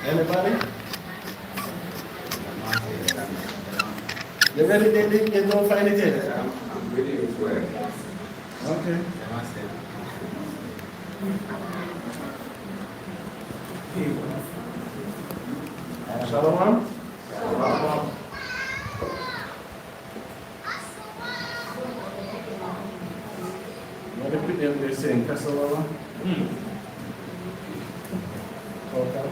Anybody? You ready, David? You don't find it yet? I'm ready as well. Okay. Shalom. Shalom. What the people they're saying? Kassalama? Okay.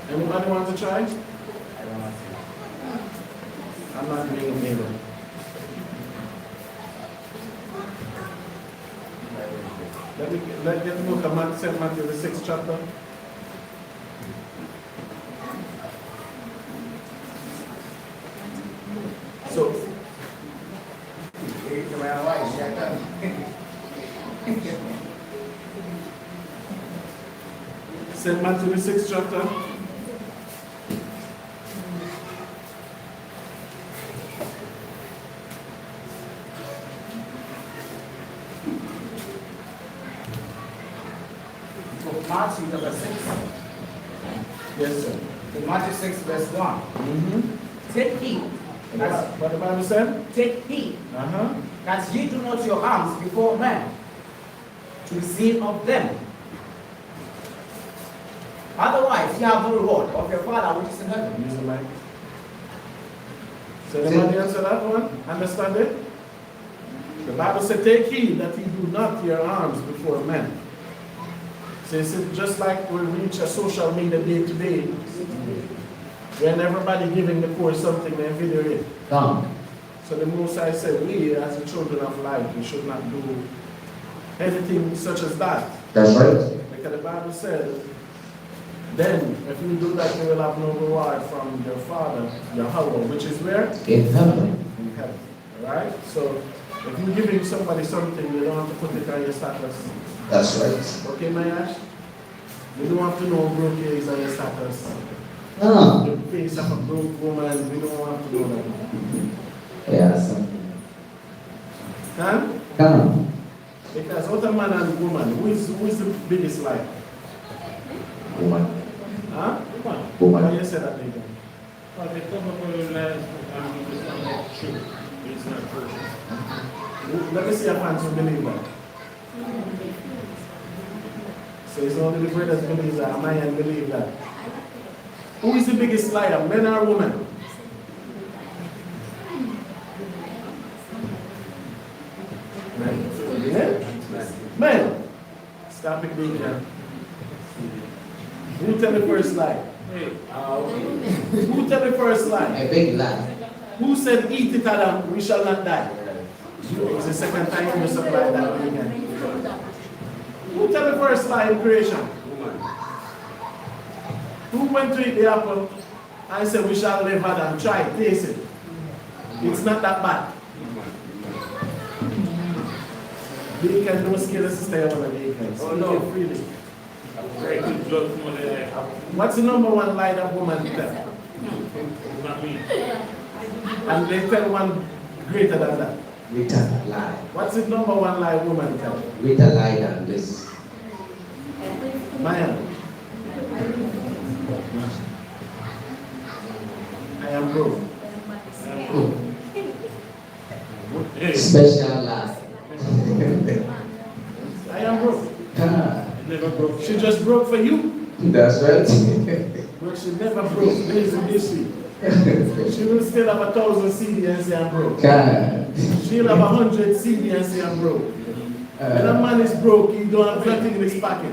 Anybody want to try? I'm not being a neighbor. Let me look at St. Matthew, the 6th chapter. So, St. Matthew, the 6th chapter. Matthew chapter 6. Yes, sir. Matthew 6 verse 1. Take heed. What the Bible said? Take heed that ye do not your alms before men to receive of them. Otherwise, ye have no reward of your Father which is in heaven. Use the mic. So anybody answer that one? Understand it? The Bible said, take heed that ye do not your alms before men. So it's just like we reach a social media day to day, when everybody giving the poor something, they video it. So the Most High said, we as the children of light, we should not do anything such as that. That's right. Because the Bible said, then if you do that, you will have no reward from your Father, YAHAWAH, which is where? In heaven. In heaven. Alright? So if you're giving somebody something, you don't have to put it on your status. That's right. Okay, my Ash? You don't have to know broke is on your status. No. The face of a broke woman, we don't want to know that. Yeah, something. Huh? Come. Because what a man and woman, who is the biggest liar? Woman. Huh? Woman. Why you say that, Nathan? Well, they come up with lies and it's not true. It's not true. Let me see your hands who believe that. So it's only the brothers believe that, and I believe that. Who is the biggest liar, men or women? Men. Yeah? Men. Stop it being here. Who tell the first lie? Who tell the first lie? A big lie. Who said, eat it, Adam, we shall not die? It's the second time you supply that again. Who tell the first lie in creation? Who went to eat the apple and said, we shall live, Adam? Try it, taste it. It's not that bad. Bacon, don't scale the sister of the bacon. So no, freely. What's the number one lie that woman tell? Not me. And they tell one greater than that. Greater lie. What's the number one lie woman tell? Greater lie than this. Maya. I am broke. Special lie. I am broke. Never broke. She just broke for you. That's right. But she never broke. This is history. She will still have 1,000 CD and say I'm broke. She'll have 100 CD and say I'm broke. When a man is broke, he don't have nothing in his pocket.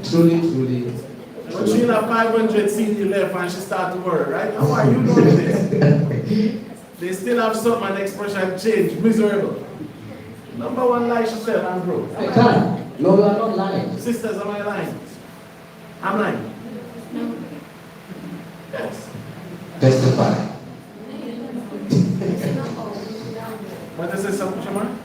Truly, truly. But she'll have 500 CD left and she start to worry, right? How are you doing this? They still have something and expression change, miserable. Number one lie she said, I'm broke. I can't. No, you are not lying. Sisters, am I lying? I'm lying. Yes. Testify. What does it say, Shama?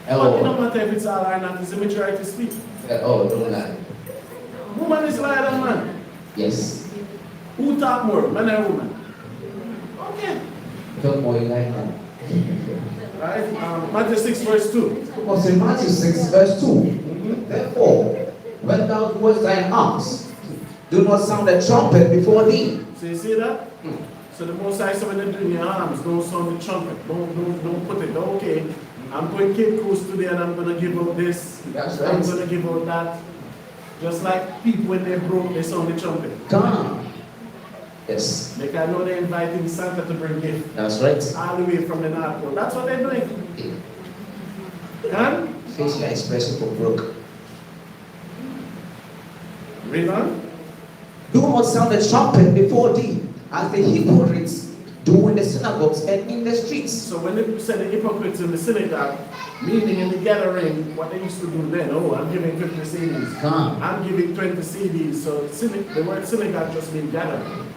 Oh. It don't matter if it's all or not, it's a majority to speak. Oh, don't lie. Woman is liar than man. Yes. Who talk more, man or woman? Okay. Don't more like that. Right? Matthew 6 verse 2. Because in Matthew 6 verse 2, therefore, when thou doest thine alms, do not sound a trumpet before thee. So you see that? So the Most High said when you're doing your arms, don't sound the trumpet. Don't put it, okay, I'm going Cape Coast today and I'm going to give out this. That's I'm right. going to give out that. Just like people when they're broke, they sound the trumpet. Come. Yes. They can know they're inviting Santa to bring gifts. That's right. All the way from the North Pole. That's what they're doing. Huh? Facial expression for broke. Read on. Do not sound the trumpet before thee, as the hypocrites do in the synagogues and in the streets. So when they said the hypocrites in the synagogue, meaning in the gathering, what they used to do then, oh, I'm giving 50 CDs. Come. I'm giving 20 CDs. So the word synagogue just means gathering.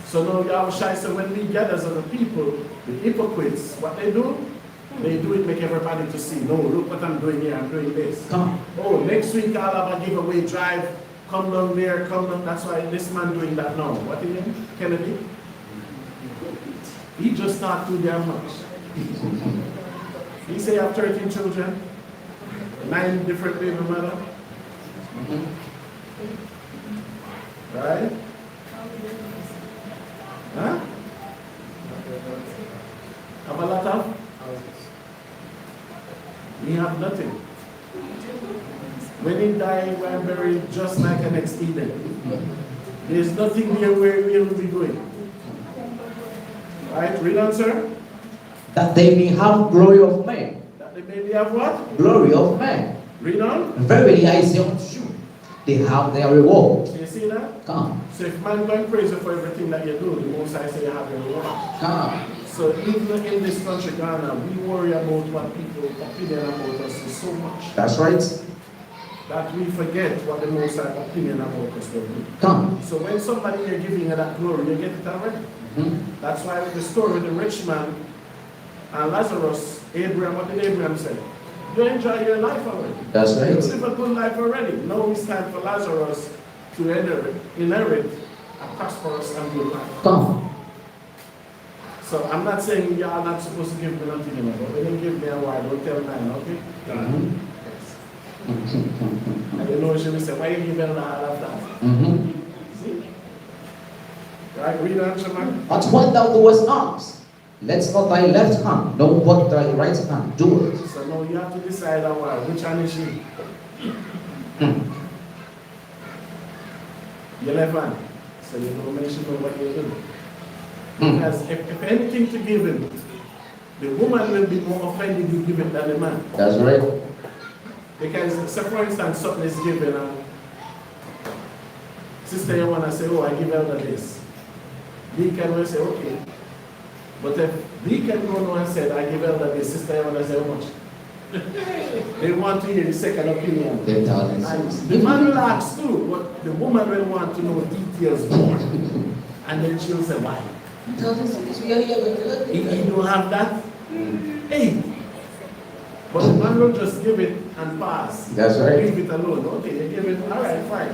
So now Yahushua said when we gather as the people, the hypocrites, what they do it make everybody to see, no, look what I'm doing here, I'm doing this. Come. Oh, next week I'll have a giveaway drive, come down there, come down. That's why this man doing that now. What is name? Kennedy? He just not too damn much. He say I have 13 children, 9 different baby mother. Right? Huh? Have a lot of? We have nothing. When he died, we are buried just like an ex-Eden. There's nothing here where we will be going. Right? Read on, sir. That they may have glory of men. That they maybe have what? Glory of men. Read on. Verily I say unto you, they have their reward. So you see that? Come. So if man going praise you for everything that you do, the Most High say you have your reward. Come. So even in this country, Ghana, we worry about what people opinion about us is so much That's right. that we forget what the Most High opinion about us will be. Come. So when somebody is giving you that glory, you get it already. That's why the story with the rich man and Lazarus, Abraham, what did Abraham say? You enjoy your life already. That's right. You live a good life already. Now it's time for Lazarus to inherit a prosperous and good life. Come. So I'm not saying y'all not supposed to give me nothing, you know, but when you give me a word, don't tell mine, okay? And you know she will say, why you giving all of that? See? Right, read on, Shaman. But when thou doest alms, let not thy left hand know what thy right hand doeth. So now you have to decide a word. Which one is she? Your left hand. So you don't mention what you're doing. Because if anything to give him, the woman will be more offended you give it than the man. That's right. Because, so for instance, something is given, and sister, you want to say, oh, I give elder this. Deacon will say, okay. But if deacon go no and said, I give elder this, sister, you want to say, how much? They want to hear the second opinion. And the man will ask too, but the woman will want to know details more. And then she'll say, why? You don't have that? Hey! But the man will just give it and pass. That's right. Leave it alone. Okay, you give it, all right, fine.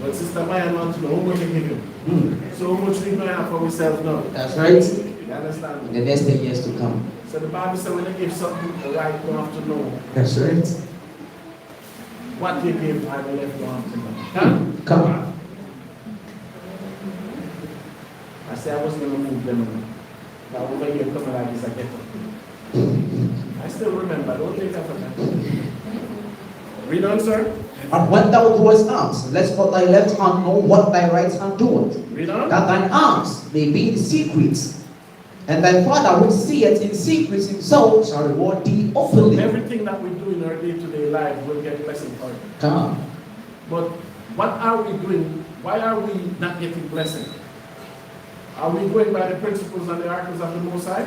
But Sister Maya wants to know how much you give him. So how much we going to have for ourselves now? That's right. You understand? In the next 10 years to come. So the Bible says when you give something, the right you have to know. That's right. What you give, I will let you have to know. Huh? Come on. I said I was going to move them. But over here coming like this, I get up. I still remember, don't take that from that. Read on, sir. And when thou doest alms, let not thy left hand know what thy right hand doeth. Read on. That thine alms may be in secret. And thy Father which seeth in secret himself shall reward thee openly. Everything that we do in our day-to-day life will get blessing for it. Come on. But what are we doing? Why are we not getting blessing? Are we going by the principles and the articles of the Most High?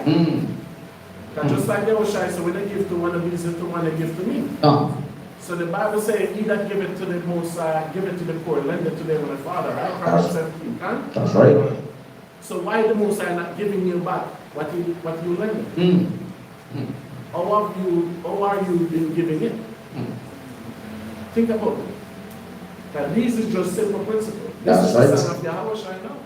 Because just like Yahushua said, when they give to one of these, to one they give to me. So the Bible says, he that give it to the Most High, give it to the poor, lend it to them with the Father. Right? Proverbs 17, can? That's right. So why the Most High not giving you back what you lend him? How are you been giving it? Think about it. That these is just simple principle. This is the song of Yahushua now.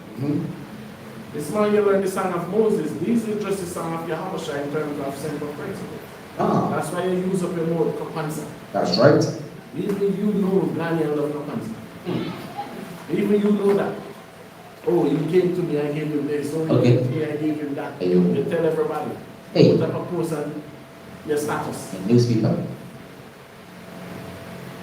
This morning you learn the song of Moses. These are just the song of Yahushua in terms of simple principle. That's why you use up your word kapansa. That's right. Even you know Ghanaian love kapansa. Even you know that. Oh, he came to me, I gave him this. Oh, he Okay. came to me, I gave him that. Hey. You tell everybody. Hey. Put up a post on your status. A newspaper.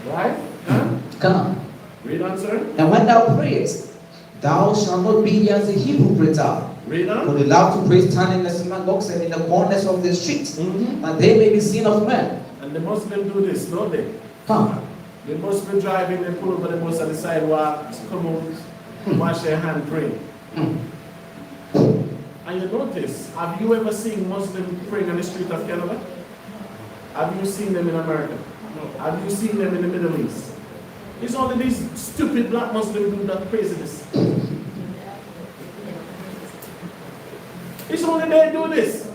Right? Huh? Come. Read on, sir. And when thou prayest, thou shalt not be as a hypocrite are. Read For on. they love to pray standing in the synagogues and in the corners of the streets, Mhm. and they may be seen of men. And the Muslims do this, don't they? Come. The Muslim driving, they pull over the bus on the sidewalk, come out, wash their hand, pray. And you notice, have you ever seen Muslims praying on the street of Canada? Have you seen them in America? No. Have you seen them in the Middle East? It's only these stupid black Muslims do that craziness. It's only they do this.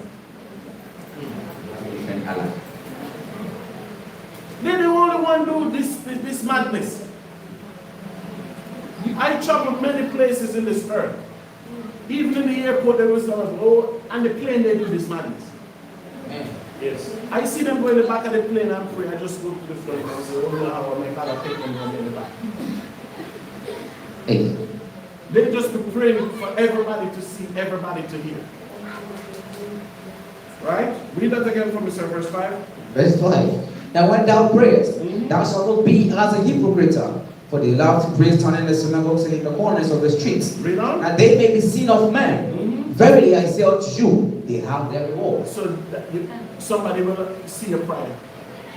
They're the only one do this madness. I traveled many places in this earth. Even in the airport, there was and the plane, they do this madness. Yes. I see them go in the back of the plane and pray. I just go to the front and say, oh, YAHAWAH, my Father, take them down in the back. Hey. They just be praying for everybody to see, everybody to hear. Right? Read that again from verse 5. Verse 5. And when thou prayest, Mhm. thou shalt not be as a hypocrite, for they love to pray standing in the synagogues and in the corners of the streets, Read on. and they may be seen of men. Mhm. Verily I say unto you, they have their reward. So that somebody will see your prayer.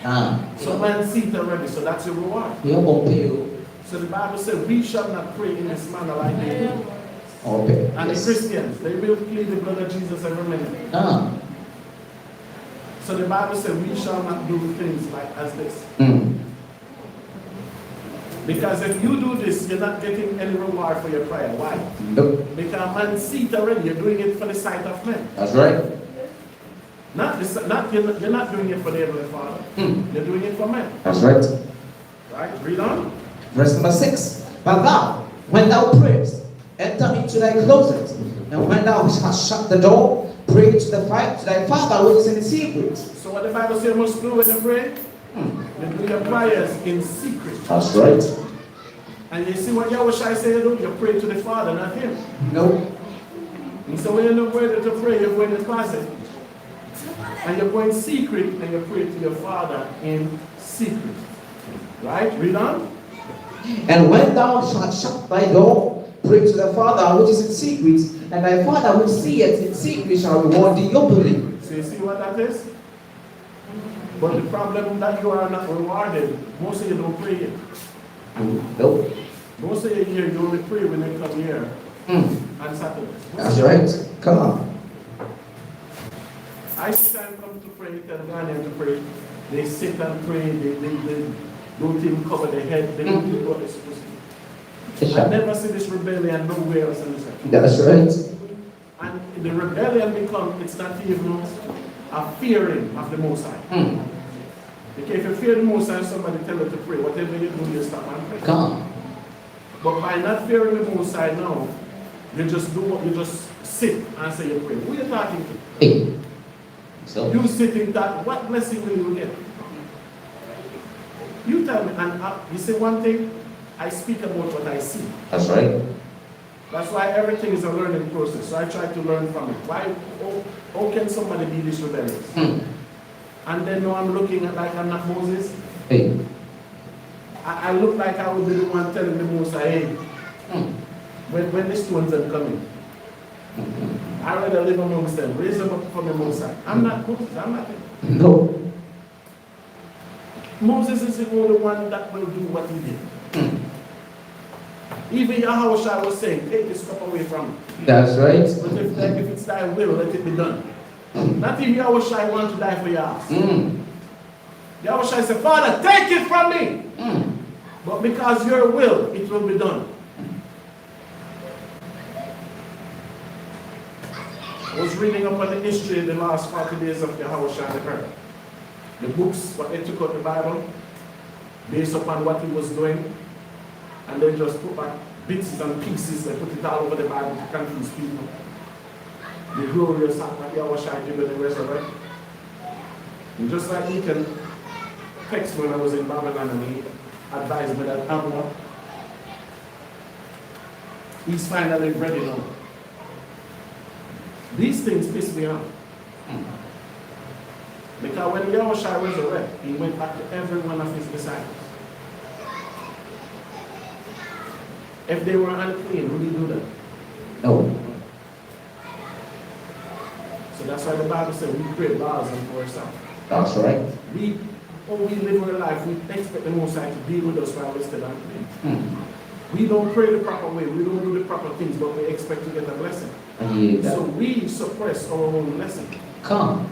Ah. So man see it already, so that's your reward. You won't pay you. So the Bible says, we shall not pray in this manner like they do. Okay. And the Christians, they will plead the blood of Jesus every minute. Ah. So the Bible says, we shall not do things like as this. Because if you do this, you're not getting any reward for your prayer. Why? Nope. Because man see it already. You're doing it for the sight of men. That's right. You're not doing it for the Heavenly Father. You're doing it for men. That's right. Right? Read on. Verse number 6. But thou, when thou prayest, enter into thy closet, and when thou hast shut the door, pray to thy Father which is in secret. So what the Bible says you must do when you pray? You do your prayers in secret. That's right. And you see what YAHAWAH say you do? You pray to the Father, not him. No. And so when you're not ready to pray, you go in the closet. And you go in secret and you pray to your Father in secret. Right? Read on. And when thou shalt shut thy door, pray to the Father which is in secret, and thy Father which seeth in secret shall reward thee openly. So you see what that is? But the problem that you are not rewarded, most of you don't pray yet. Nope. Most of you here, you only pray when you come here on Saturday. That's right. Come on. I see time come to pray, tell Ghanaians to pray. They sit and pray, they don't even cover their head, they don't do what they're supposed to do. I never see this rebellion nowhere else in this country. That's right. And the rebellion becomes, it's not even a fearing of the Most High. Because if you fear the Most High, somebody tell you to pray, whatever you do, you stop and pray. Come on. But by not fearing the Most High now, you just do what you just sit and say you pray. Who are you talking to? Hey. So. You sitting that, what blessing will you get? You tell me, and you say one thing, I speak about what I see. That's right. That's why everything is a learning process. So I try to learn from it. Why? How can somebody be this rebellious? And then now I'm looking at like I'm not Moses. Hey. I look like I would be the one telling the Moses, hey, when the stones are coming, I rather live amongst them, raise them up from the Moses. I'm not Moses, I'm not him. No. Moses is the only one that will do what he did. Even YAHAWAH was saying, take this cup away from me. That's right. But if it's thy will, let it be done. Not even YAHAWAH want to die for your house. YAHAWAH said, Father, take it from me. But because your will, it will be done. I was reading up on the history of the last 40 days of YAHAWAH on the earth. The books, what they took out the Bible, based upon what he was doing, and they just put back bits and pieces, they put it all over the Bible to confuse people. The glorious act that YAHAWah did when they resurrect. And just like he can text me when I was in Babylon and he advised me that YAHAWAH, he's finally ready now. These things piss me off. Because when YAHAWAH resurrected, he went back to every one of his disciples. If they were unclean, would he do that? No. So that's why the Bible said we create laws unto ourselves. That's right. We live our life, we expect the Most High to deal with us while we're still unclean. We don't pray the proper way, we don't do the proper things, but we expect to get a blessing. So we suppress our own blessing. Come.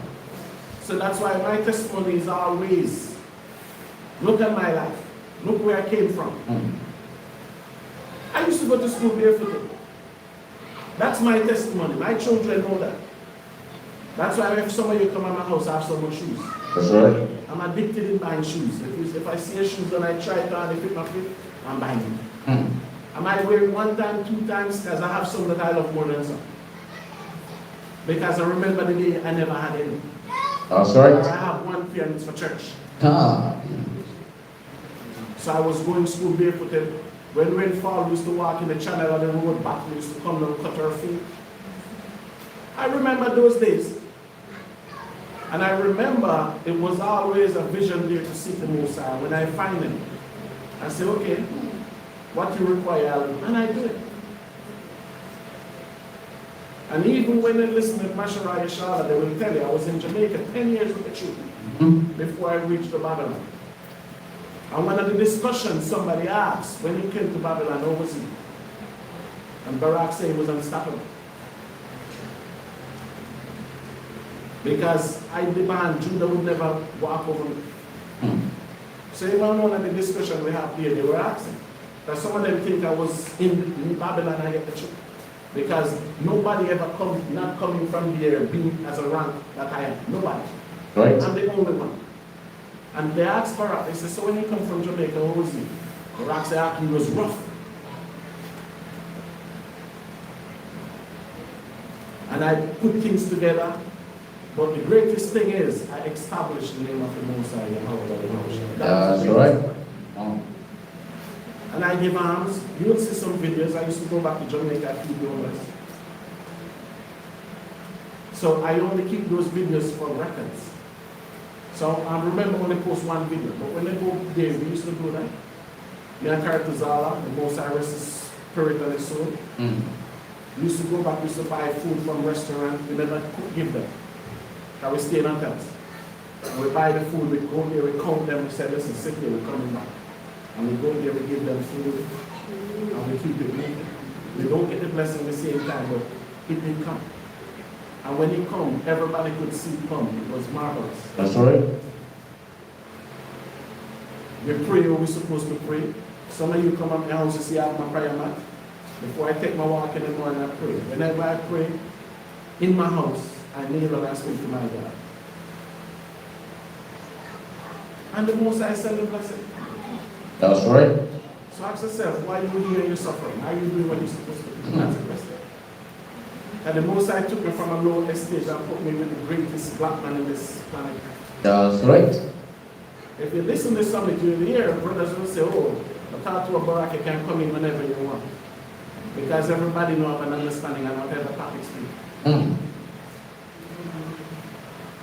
So that's why my testimony is always, look at my life, look where I came from. I used to go to school barefooted. That's my testimony. My children know that. That's why if some of you come to my house, I have so much shoes. That's right. I'm addicted in buying shoes. If I see a shoes and I try it on, they fit my feet, I'm buying it. I might wear it 1 time, 2 times, because I have some that I love more than some. Because I remember the day I never had any. That's right. Or I have 1 pair and it's for church. So I was going to school barefooted. When rain fall, we used to walk in the channel of the road back. We used to come down and cut our feet. I remember those days. And I remember it was always a vision there to seek the Most High. When I find him, I say, okay, what you require, and I do it. And even when they listen to Mashariah Shala, they will tell you, I was in Jamaica 10 years with the children before I reached the Babylon. And one of the discussions somebody asked, when he came to Babylon, how was he? And Barak said he was unstoppable. Because I demand Judah would never walk over me. So even one of the discussion we have here, they were asking. That some of them think I was in Babylon and I get the truth. Because nobody ever not coming from here being as a rank that I am. Nobody. Right. I'm the only one. And they asked Barak, they said, so when you come from Jamaica, how was he? Barak said, he was rough. And I put things together. But the greatest thing is, I established the name of the Most High, YAHAWAH. That's right. And I give alms. You'll see some videos. I used to go back to Jamaica a few homeless. So I only keep those videos for records. So I remember only post 1 video. But when I go there, we used to do that. Me and Karatazala, the Most High rest his spirit and his soul. We used to go back, we used to buy food from restaurants. We never give them. Because we stay in hotels. And we buy the food, we go there, we count them, we say, listen, sit here, we're coming back. And we go there, we give them food, and we keep it moving. We don't get the blessing the same time, but it did come. And when it come, everybody could see it come. It was marvelous. That's right. We pray when we're supposed to pray. Some of you come up my house to see I have my prayer mat. Before I take my walk in the morning, I pray. Whenever I pray in my house, I kneel and I speak to my God. And the Most High send the blessing. That's right. So ask yourself, why are you here and you're suffering? Are you doing what you're supposed to do? That's the question. And the Most High took me from a low estate and put me with the greatest black man in this planet. That's right. If you listen to something you hear, brothers will say, oh, the talk to a Barak, you can come in whenever you want. Because everybody knows have an understanding and whatever topic speak.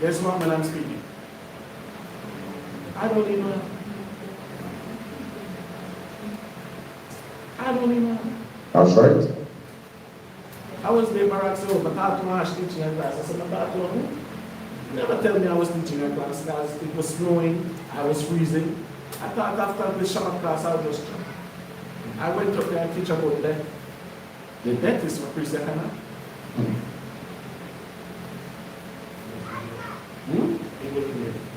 Guess what when I'm speaking? I don't even know. I don't even know. That's right. I was there, Barak said, oh, but I was teaching a class. I said, but I told him. Never tell me I was teaching a class because it was snowing, I was freezing. I thought after the Shabbat class, I would just try. I went up there and teach about death. The death is for Christian.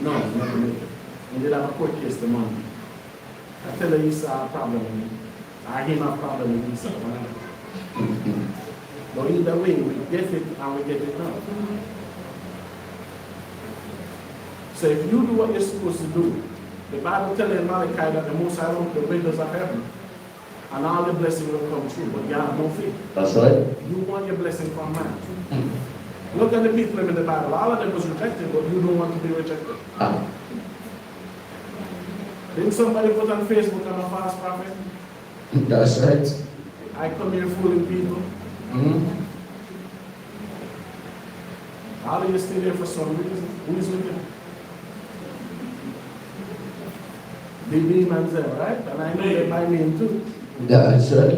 No, never made it. He did have a court case the Monday. I tell her he saw a problem with me. I him a problem with me, so but either way, we get it and we get it done. So if you do what you're supposed to do, the Bible tells in Malachi that the Most High opened the windows of heaven and all the blessing will come true, but you have no faith. That's right. You want your blessing from man. Look at the people in the Bible. All of them was rejected, but you don't want to be rejected. Ah. Didn't somebody put on Facebook, I'm a false prophet? That's right. I come here fooling people. Mm-hmm. All of you stay there for some reason. Who is with you? The demons there, right? And I know them by name too. That's right.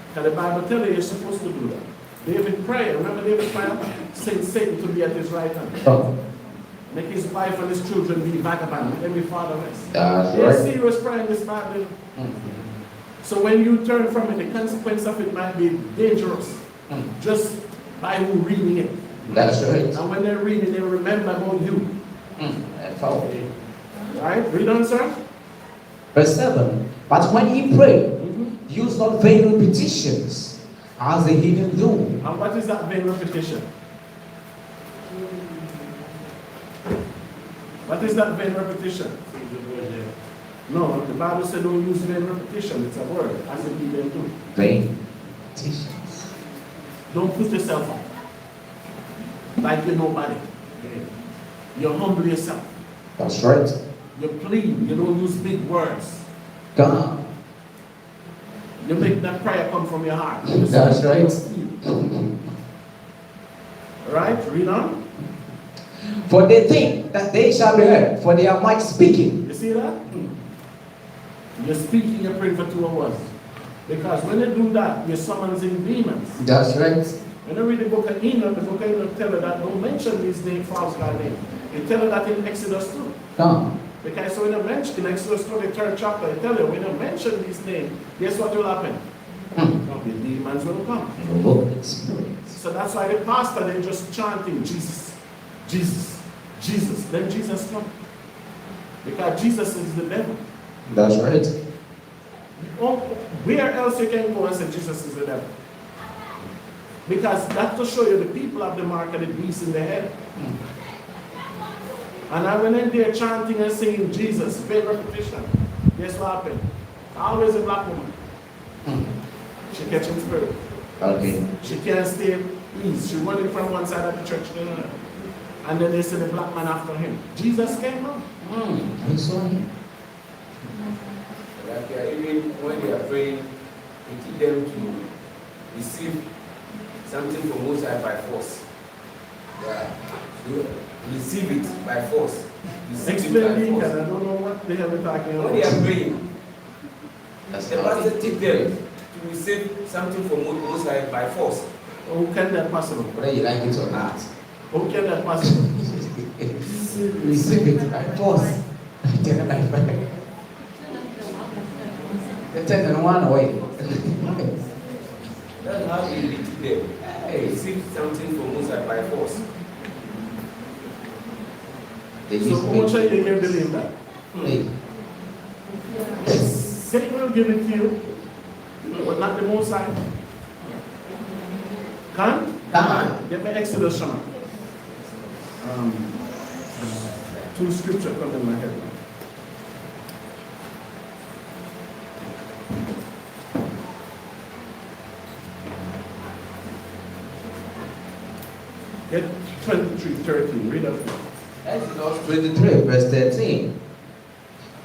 Because the Bible tells you you're supposed to do that. David prayed, remember David prayed? Sent Satan to be at his right hand. Oh. Make his wife and his children be vagabond, make every fatherless. That's There's right. serious prayer in this Bible. Mm-hmm. So when you turn from it, the consequence of it might be dangerous. Just by who reading it. That's right. And when they're reading, they remember about you. That's all. Right? Read on, sir. Verse 7. But when ye pray, Mhm. use not vain repetitions, as the heathen do. And what is that vain repetition? What is that vain repetition? No, the Bible said don't use vain repetition. It's a word, as the heathen do. Vain repetitions. Don't put yourself up like you're nobody. You humble yourself. That's right. You plead. You don't use big words. God. You make that prayer come from your heart. That's right. Right? Read on. For they think that they shall be heard, for they are much speaking. You see that? You're speaking, you're praying for 2 hours. Because when you do that, you're summoning demons. That's right. When you read the book of Enoch, the book of Enoch tell you that don't mention these names, false God names. It tell you that in Exodus 2. God. Because so when you mention in Exodus 2, the 3rd chapter, it tell you when you mention these names, guess what will happen? The demons will come. So that's why the pastor, they're just chanting Jesus, Jesus, Jesus. Then Jesus come. Because Jesus is the devil. That's right. Oh, where else you can go and say Jesus is the devil? Because that's to show you the people of the mark of the beast in the head. And I went in there chanting and saying Jesus, vain repetition. Guess what happened? Always a black woman. She catching spirit. Okay. She can't stay east. She running from one side of the church to another. And then they send the black man after him. Jesus came out. I saw him. Like even when they are praying, we teach them to receive something from Most High by force. Yeah. You receive it by force. Receive Explain it me, by because force. I don't know what they have been talking When they are about. praying, That's the pastor teach them to receive something from Most High by force. How can that possible? whether you like it or not. How can that possible? Receive it by force. Take it by fire. They take it one away. That's how we teach them. Receive something from Most High by force. They So use how much me. are you going to believe that? Hey, Satan will give it to you, but not the Most High. Can? Get me Exodus, Shama. 2 scripture come in my head. Get 23:13. Read up. Exodus 23, verse 13.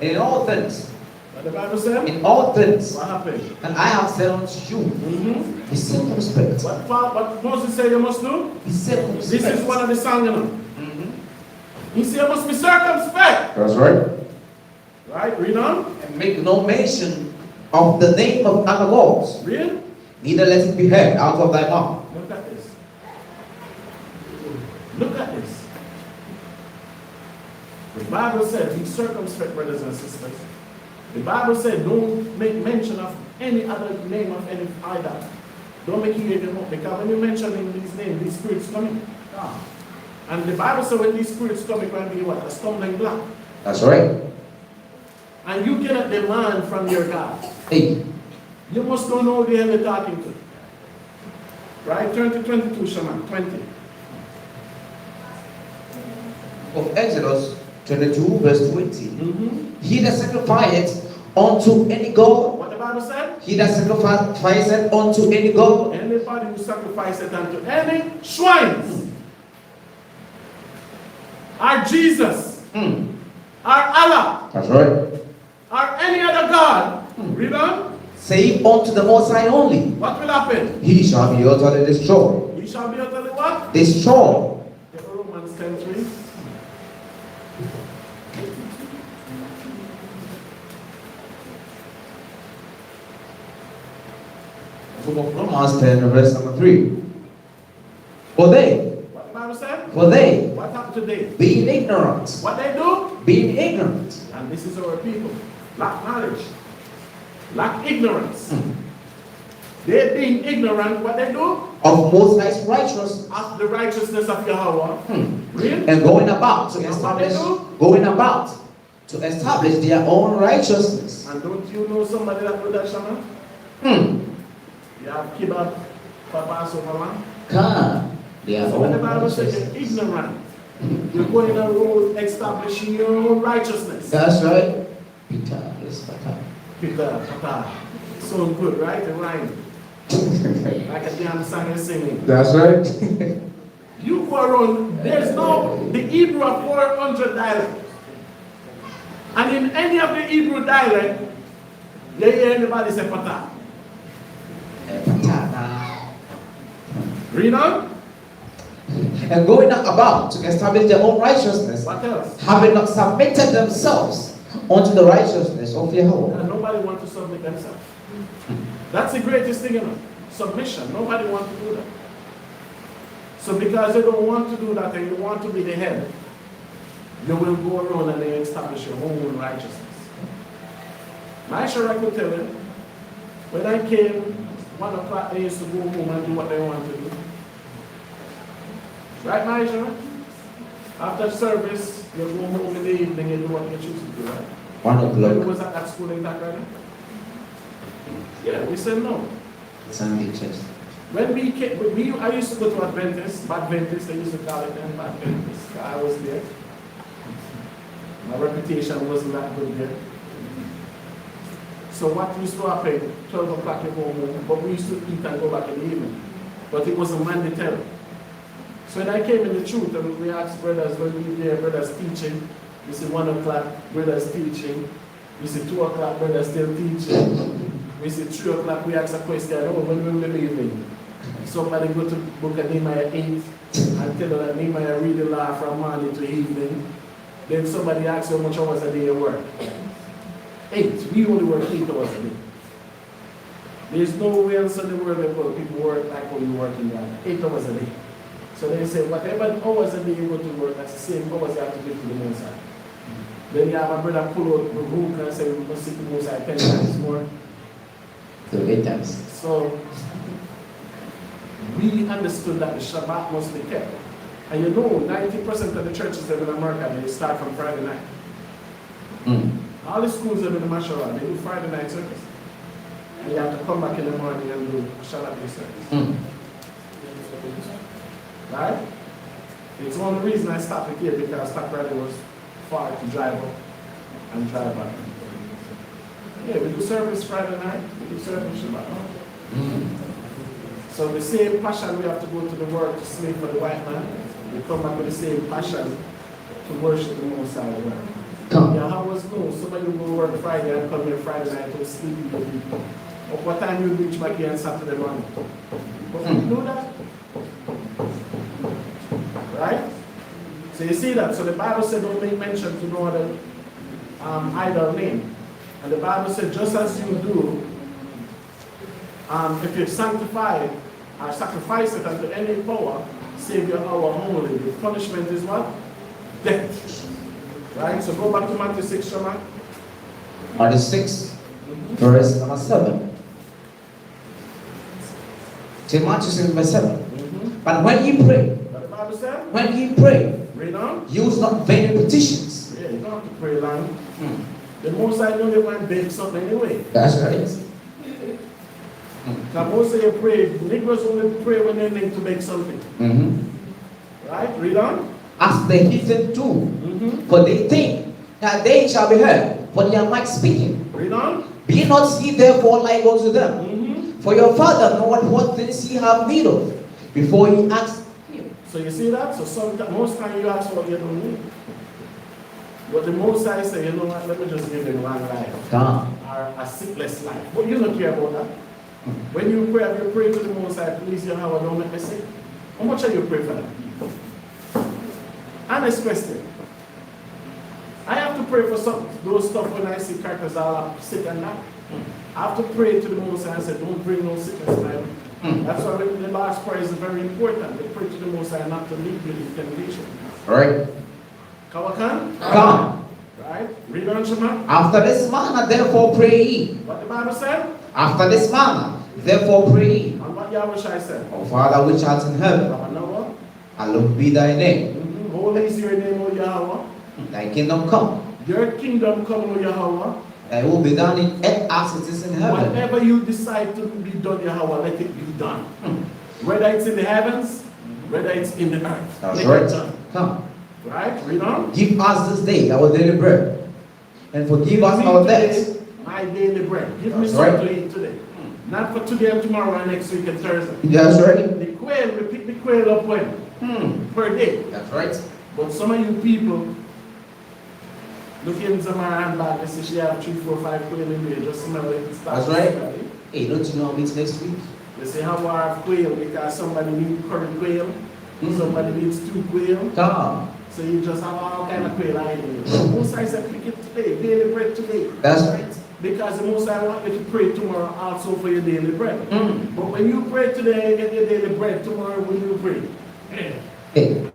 In all things, What the Bible said? in all things, What happened? and I have said unto you, Mm-hmm. be circumspect. What Moses said you must do? Be circumspect. This is one of the songs, you know. He said you must be circumspect. That's right. Right? Read on. And make no mention of the name of other gods, Read. neither let it be heard out of thy mouth. Look at this. Look at this. The Bible said, be circumspect, brothers and sisters. The Bible said, don't make mention of any other name of any idol. Don't make it even up, because when you mention these names, these spirits coming. And the Bible said, when these spirits come, it can be what? A stumbling block. That's right. And you cannot demand from your God. Hey, You must know who the hell you're talking to. Right? Turn to 22, Shaman. 20. of Exodus 22, verse 20. Mm-hmm. He that sacrificeth unto any god, What the Bible said? He that sacrificeth unto any god, Anybody who sacrifices unto any shrines, or Jesus, mm, or Allah, that's right, or any other God, read on, save unto the Most High only, what will happen? he shall be utterly destroyed. He shall be utterly what? Destroyed. Romans 10:3. Book of Romans 10, verse number 3. For they, What the Bible said? for they, What happened today? being ignorant, What they do? being ignorant, And this is our people. Lack knowledge. Lack ignorance. They being ignorant, what they do? of Most High's righteousness, Of the righteousness of Yahawah. Read. and going about to And what they establish, do? going about to establish their own righteousness. And don't you know somebody that do that, Shama? Hmm. You have kebab, papa, so mama. Can their So when the own Bible says you're righteousness. ignorant, you're going on the road establishing your own righteousness. That's right. Peter, yes, Peter. Peter, papa. So good, right? The rhyme. Like a damn song you're singing. That's right. You go around, there's no, the Hebrew of 400 dialects. And in any of the Hebrew dialect, you hear anybody say pata. Read on. And going about to establish their own righteousness, What else? having not submitted themselves unto the righteousness of Yahweh. And nobody wants to submit themselves. That's the greatest thing, you know. Submission. Nobody wants to do that. So because you don't want to do that and you want to be the head, you will go around and then establish your own righteousness. Maisha, I could tell you, when I came, 1 o'clock they used to go home and do what they want to do. Right, Maisha? After service, you go home in the evening and do what you choose to do, right? 1 When o'clock, was at that school in Takrada? Yeah, we said no. Sunday church. When we came, I used to go to Adventist, they used to call it then Adventist. I was there. My reputation wasn't that good there. So what used to happen, 12 o'clock you go home, but we used to eat and go back in the evening. But it wasn't mandatory. So when I came in the truth, and we asked brothers, when we there, brothers teaching, we see 1 o'clock, brothers teaching, we see 2 o'clock, brothers still teaching, we see 3 o'clock, we ask a question, oh, when will we be leaving? Somebody go to book of Nehemiah 8 and tell her that Nehemiah read the law from morning to evening. Then somebody asks how much hours a day you work. 8. We only work 8 hours a day. There's nowhere else in the world where people work like how you work in that. 8 hours a day. So they say whatever hours a day you go to work, that's the same hours you have to give to the Most High. Then you have a brother pull out the book and say we must seek the Most High 10 times more. So 8 times. So we understood that the Shabbat must be kept. And you know, 90% of the churches in America, they start from Friday night. All the schools in the Mashara, they do Friday night service. And you have to come back in the morning and do Shabbat service. Right? It's one of the reasons I stopped it here, because Takrada was far to drive up and drive back. Yeah, we do service Friday night, we do service Shabbat. So the same passion we have to go to the work to slave for the white man, we come back with the same passion to worship the Most High. Yahawah's no, somebody will go work Friday and come here Friday night to sleep with the people. Of what time you reach back here on Saturday morning? But we do that. Right? So you see that. So the Bible said don't make mention to no other idol name. And the Bible said just as you do, if you sanctify it or sacrifice it unto any power, save your hour only. The punishment is what? Death. Right? So go back to Matthew 6, Shama. Matthew 6, verse number 7. Till Matthew 6, verse 7. But when ye pray, What the Bible said? when ye pray, Read on. use not vain petitions. Yeah, you don't have to pray long. The Most High know you want to bake something anyway. That's right. Because most of you pray, Negroes only pray when they need to make something. Right? Read on. As the heathen do, for they think that they shall be heard, but they are not speaking. Read on. Be not ye therefore like unto them. Mm-hmm. For your Father knoweth what things ye have need of, before ye ask him. So you see that? So most time you ask what you don't need. But the most I say, you know what, let me just give them one life. Come. Or a sickness life. But you don't care about that. When you pray to the Most High, please, Yahawah, don't make me sick. How much are you praying for them? Honest question. I have to pray for those stuff when I see characters are sick and that. I have to pray to the Most High and say, don't bring no sickness, man. That's why the last prayer is very important. They pray to the Most High not to lead you in temptation. Right. Kawakan? Come. Right? Read on, Shema. After this manner, therefore pray ye. What the Bible said? After this manner, therefore pray ye. And what Yahweh Shai said? Our Father which art in heaven, Yahweh. hallowed be thy name. Holy is your name, O Yahweh. Thy kingdom come. Your kingdom come, O Yahweh. Thy will be done in earth as it is in heaven. Whatever you decide to be done, Yahweh, let it be done. Whether it's in the heavens, whether it's in the earth. That's let it right. done. Come. Right? Read on. Give us this day our daily bread, and forgive us our debts. My daily bread. Give me That's something right. to eat today. Not for today and tomorrow and next week and Thursday. That's right. The quail, we pick the quail up when? Per day. That's right. But some of you people, look in some handbag, they say she have 3, 4, 5 quail in there, just smell it. That's right. Hey, don't you know how it's next week? They say how I have quail because somebody needs curry quail, somebody needs 2 quail. Come. So you just have all kind of quail in there. Most I said pick it today, daily bread today. That's right. Because the Most I want you to pray tomorrow also for your daily bread. Mm. But when you pray today, you get your daily bread tomorrow when you pray. Hey.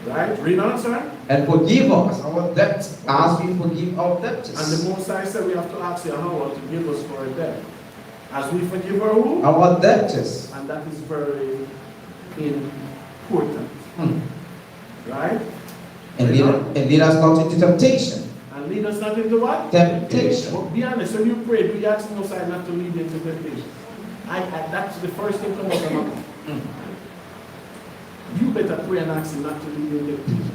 Right? Read on, sir. And forgive us our debts as we forgive our And debtors. the Most I said we have to ask Yahawah to give us for our debt. As we forgive our who? Our debtors. And that is very important. Mm. Right? And lead us not into temptation. And lead us not into what? Temptation. But be honest, when you pray, do you ask the Most High not to lead you into temptation? That's the first thing come out of my mouth. You better pray and ask him not to lead you into temptation.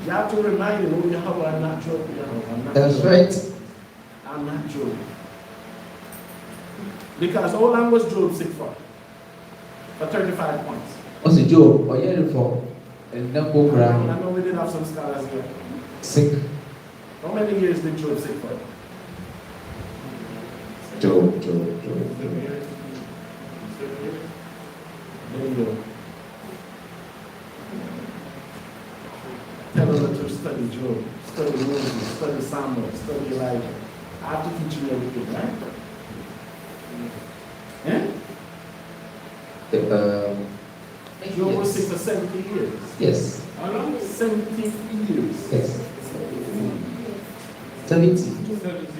You have to remind him, oh Yahweh, I'm not joking, Yahweh. I'm not That's joking. right. I'm not joking. Because how long was Job sick for? For 35 months. What's the job? Or you for? And then go I around. know we did have some scholars here. Sick. How many years did Job sick for? Job. There you go. Tell them to study Job, study Moses, study Samuel, study Elijah. I have to teach you everything, right? Yeah? Job was sick for 70 years. Yes. How long? 70 years. Yes. 70. 70.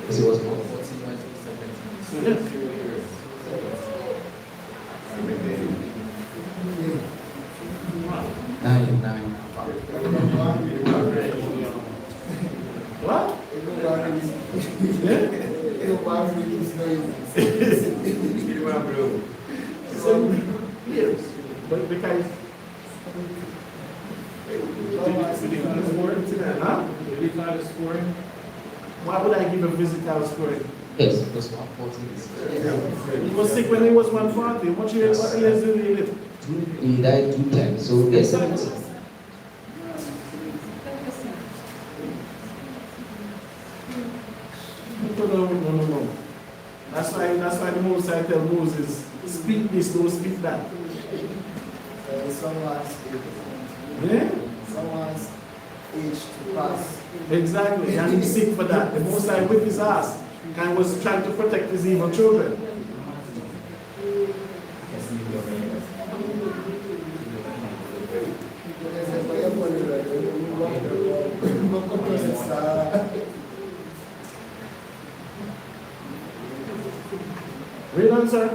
Because it was more. Yes. Nine. What? Yeah? 70 years. But because huh? Why would I give a physical score? Yes, it was 140. He was sick when he was 140. What years did he live? He died 2 times, so there's 70. No. That's why the Most High tell Moses, speak this, don't speak that. Someone's Yeah? age to pass. Exactly, and he's sick for that. The Most High whipped his ass and was trying to protect his evil children. Read on, sir.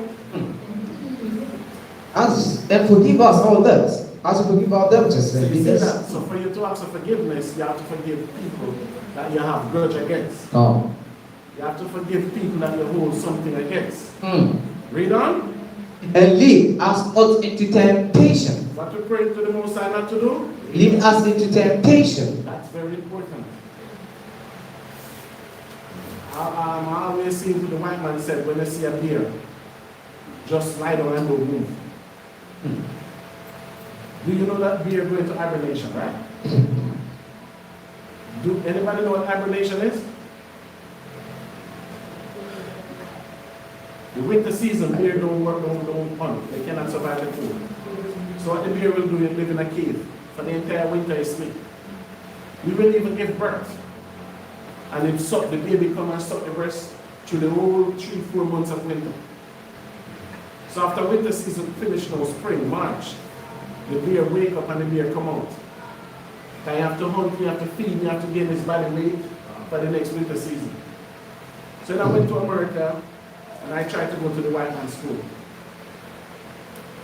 And forgive us all debts, as we forgive our debtors. So you see that? So for you to ask for forgiveness, you have to forgive people that you have grudge against. Oh. You have to forgive people that you hold something against. Mm. Read on. And lead us not into temptation, What we pray to the Most High not to do? lead us into temptation. That's very important. I always see to the white man said, when they see a bear, just lie down and don't move. Do you know that bear go into hibernation, right? Do anybody know what hibernation is? The winter season, bear don't work, don't hunt. They cannot survive the cold. So what the bear will do is live in a cave for the entire winter is sleep. We will even give birth. And if suck, the baby come and suck the breast through the whole 3-4 months of winter. So after winter season finish now, spring, March, the bear wake up and the bear come out. You have to hunt, you have to feed, you have to gain his body weight for the next winter season. So then I went to America and I tried to go to the white man's school.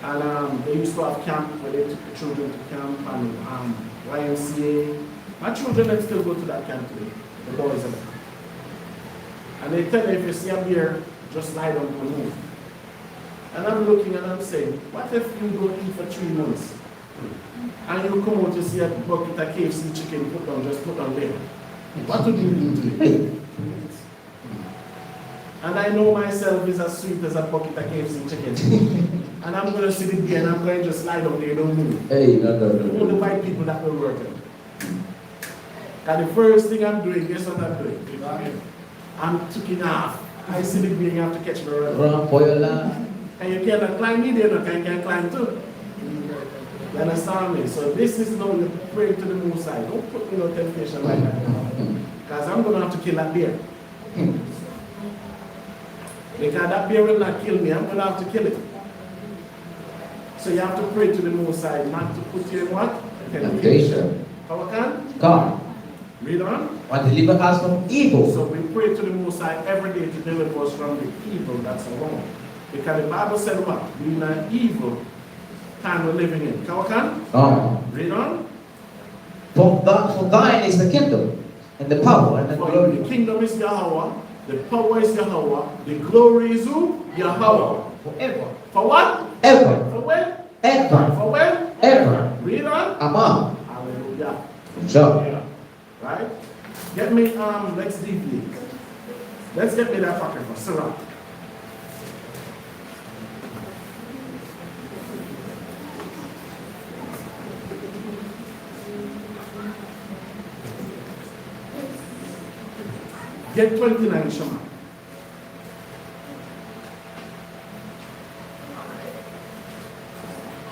And they used to have camp where they took the children to camp and YMCA. My children that still go to that camp today, the boys are there. And they tell me if you see a bear, just lie down and move. And I'm looking and I'm saying, what if you don't eat for 3 months? And you come out to see a bucket of KFC chicken just put on there. What would you do today? And I know myself is as sweet as a bucket of KFC chicken. And I'm going to sit it there and I'm going to just lie down there, don't move. Hey, no. All the white people that will work it. And the first thing I'm doing, guess what I'm doing? I'm taking off. I see the being have to catch me around. Run for your life. And you cannot climb me there, no, you can climb too. You understand me? So this is now you pray to the Most High. Don't put me in no temptation like that. Because I'm going to have to kill that bear. Because that bear will not kill me, I'm going to have to kill it. So you have to pray to the Most High not to put you in what? Temptation. How can? God, Read on. and deliver us from evil. So we pray to the Most High every day to deliver us from the evil that's around. Because the Bible said what? We are an evil time we're living in. How can? Read on. For thine is the kingdom, and the power, and the For glory. the kingdom is Yahawah, the power is Yahawah, the glory is who? Yahawah. Forever. For what? Ever. For when? Ever. For when? Ever. Read on. Amen. Hallelujah. Good job. Yeah. Right? Get me, let's deviate. Let's get me that pocket for Sarah. Get 29, Shema.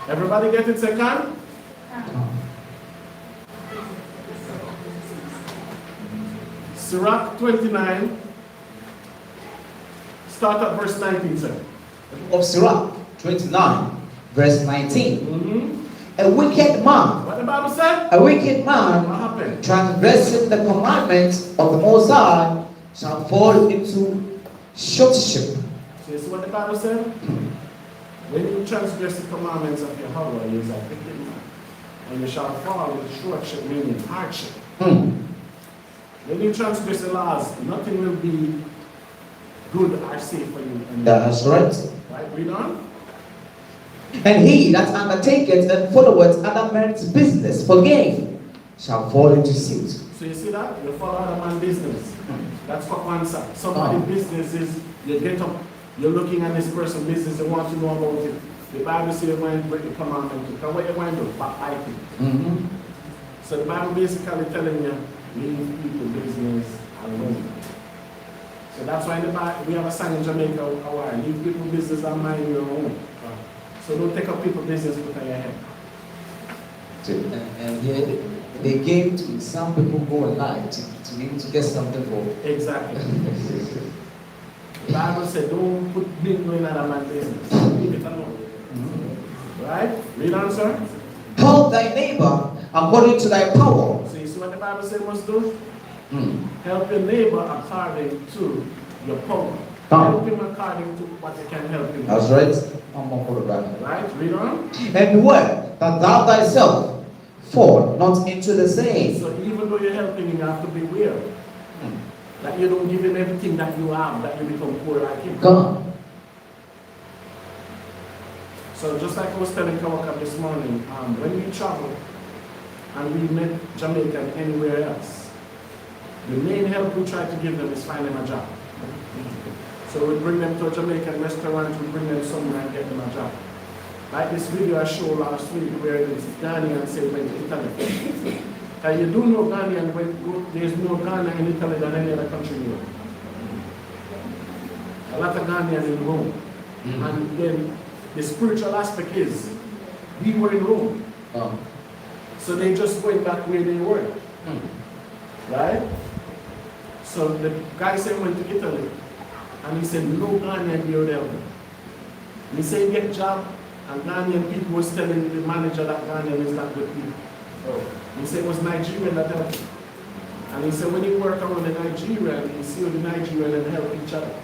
Everybody get it second? Sirach 29, start at verse 19, sir. Of Sirach 29, verse 19. Mm-hmm. A wicked man, What the Bible said? a wicked What man, happened? transgressing the commandments of the Most High, shall fall into shortship. So you see what the Bible said? When you transgress the commandments of Yahawah, you are a wicked man. And you shall fall into shortship, meaning hardship. When you transgress the laws, nothing will be good or safe for you. That's right. Right? Read on. And he that undertaketh and followeth other men's business for gain shall fall into sin. So you see that? You follow other man's business. That's what one side. Somebody's business is, you get up, you're looking at this person's business, you want to know about it. The Bible says you're going to break the commandment. Because what you're going to do? Backbiting. So the Bible basically telling you, leave people business alone. So that's why in the Bible, we have a sign in Jamaica, leave people business and mind your own. So don't take up people business put on your head. And here they came to some people go online to be able to get something for. Exactly. The Bible said, don't put bingo in another man's business. Leave it alone. Right? Read on, sir. Help thy neighbor according to thy power. So you see what the Bible says must do? Help your neighbor according to your power. Help him according to what you can help him. That's right. I'm going to put it back. Right? Read on. And beware that thou thyself fall not into the same. So even though you're helping him, you have to beware that you don't give him everything that you have, that you become poor like him. God. So just like I was telling Kawaka this morning, when we travel and we met Jamaican anywhere else, the main help we try to give them is find them a job. So we bring them to a Jamaican restaurant, we bring them somewhere and get them a job. Like this video I showed last week where this Ghanaian said went to Italy. And you do know Ghanaian, but there's more Ghana in Italy than any other country in Europe. A lot of Ghanaian in Rome. And then the spiritual aspect is, we were in Rome. So they just went back where they were. Right? So the guy said he went to Italy. And he said, no Ghanaian here would help him. He said he get job, and Ghanaian people was telling the manager that Ghanaian is not good people. He said it was Nigerian that helped him. And he said when he worked around the Nigerian, he see the Nigerian and help each other.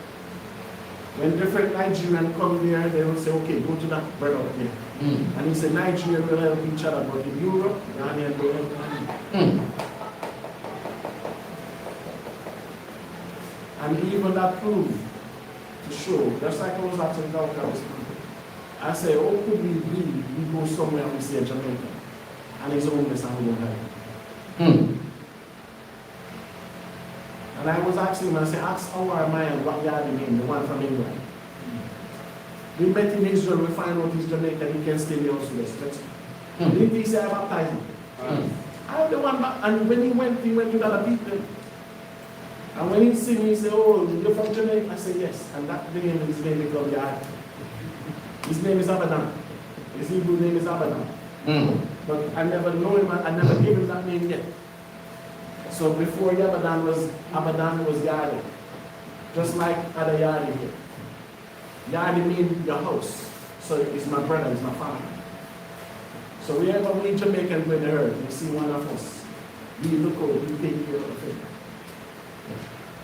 When different Nigerian come there, they will say, okay, go to that brother up there. And he said Nigerian will help each other, but in Europe, Ghanaian will help Ghanaian. And even that proved to show, just like I was asking Galka this morning, I say, how could we go somewhere and we see a Jamaican, and he's homeless and we don't help him? And I was asking him, I said, ask our man what yard name, the one from England. We met in Israel, we find out he's Jamaican, he can stay in the house with us. Didn't he say I baptized him? I am the one, and when he went with other people. And when he sing, he said, oh, you're from Jamaica? I said, yes. And that name, his name become Yahawah. His name is Abadan. His Hebrew name is Abadan. But I never know him, I never gave him that name yet. So before Abadan was Yahawah. Just like other Yahawah here. Yahawah means your house. So it's my brother, it's my family. So wherever we Jamaicans when they heard, you see one of us. We look over, we take care of the thing.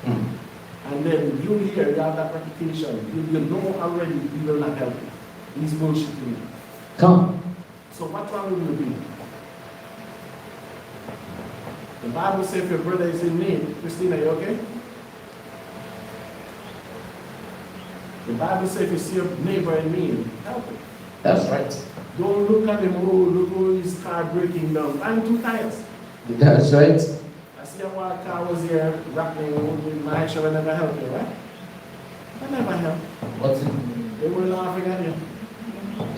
And then you hear, you have that reputation. You know already you will not help you. He's bullshitting you. Come. So what wrong will you be? The Bible says if your brother is in need, Christina, you okay? The Bible says if you see your neighbor in need, help him. That's right. Don't look at him, oh, look at his car breaking down. I'm too tired. That's right. I see our car was here rattling with my action, I never helped you, right? I never helped. What's it? They were laughing at you.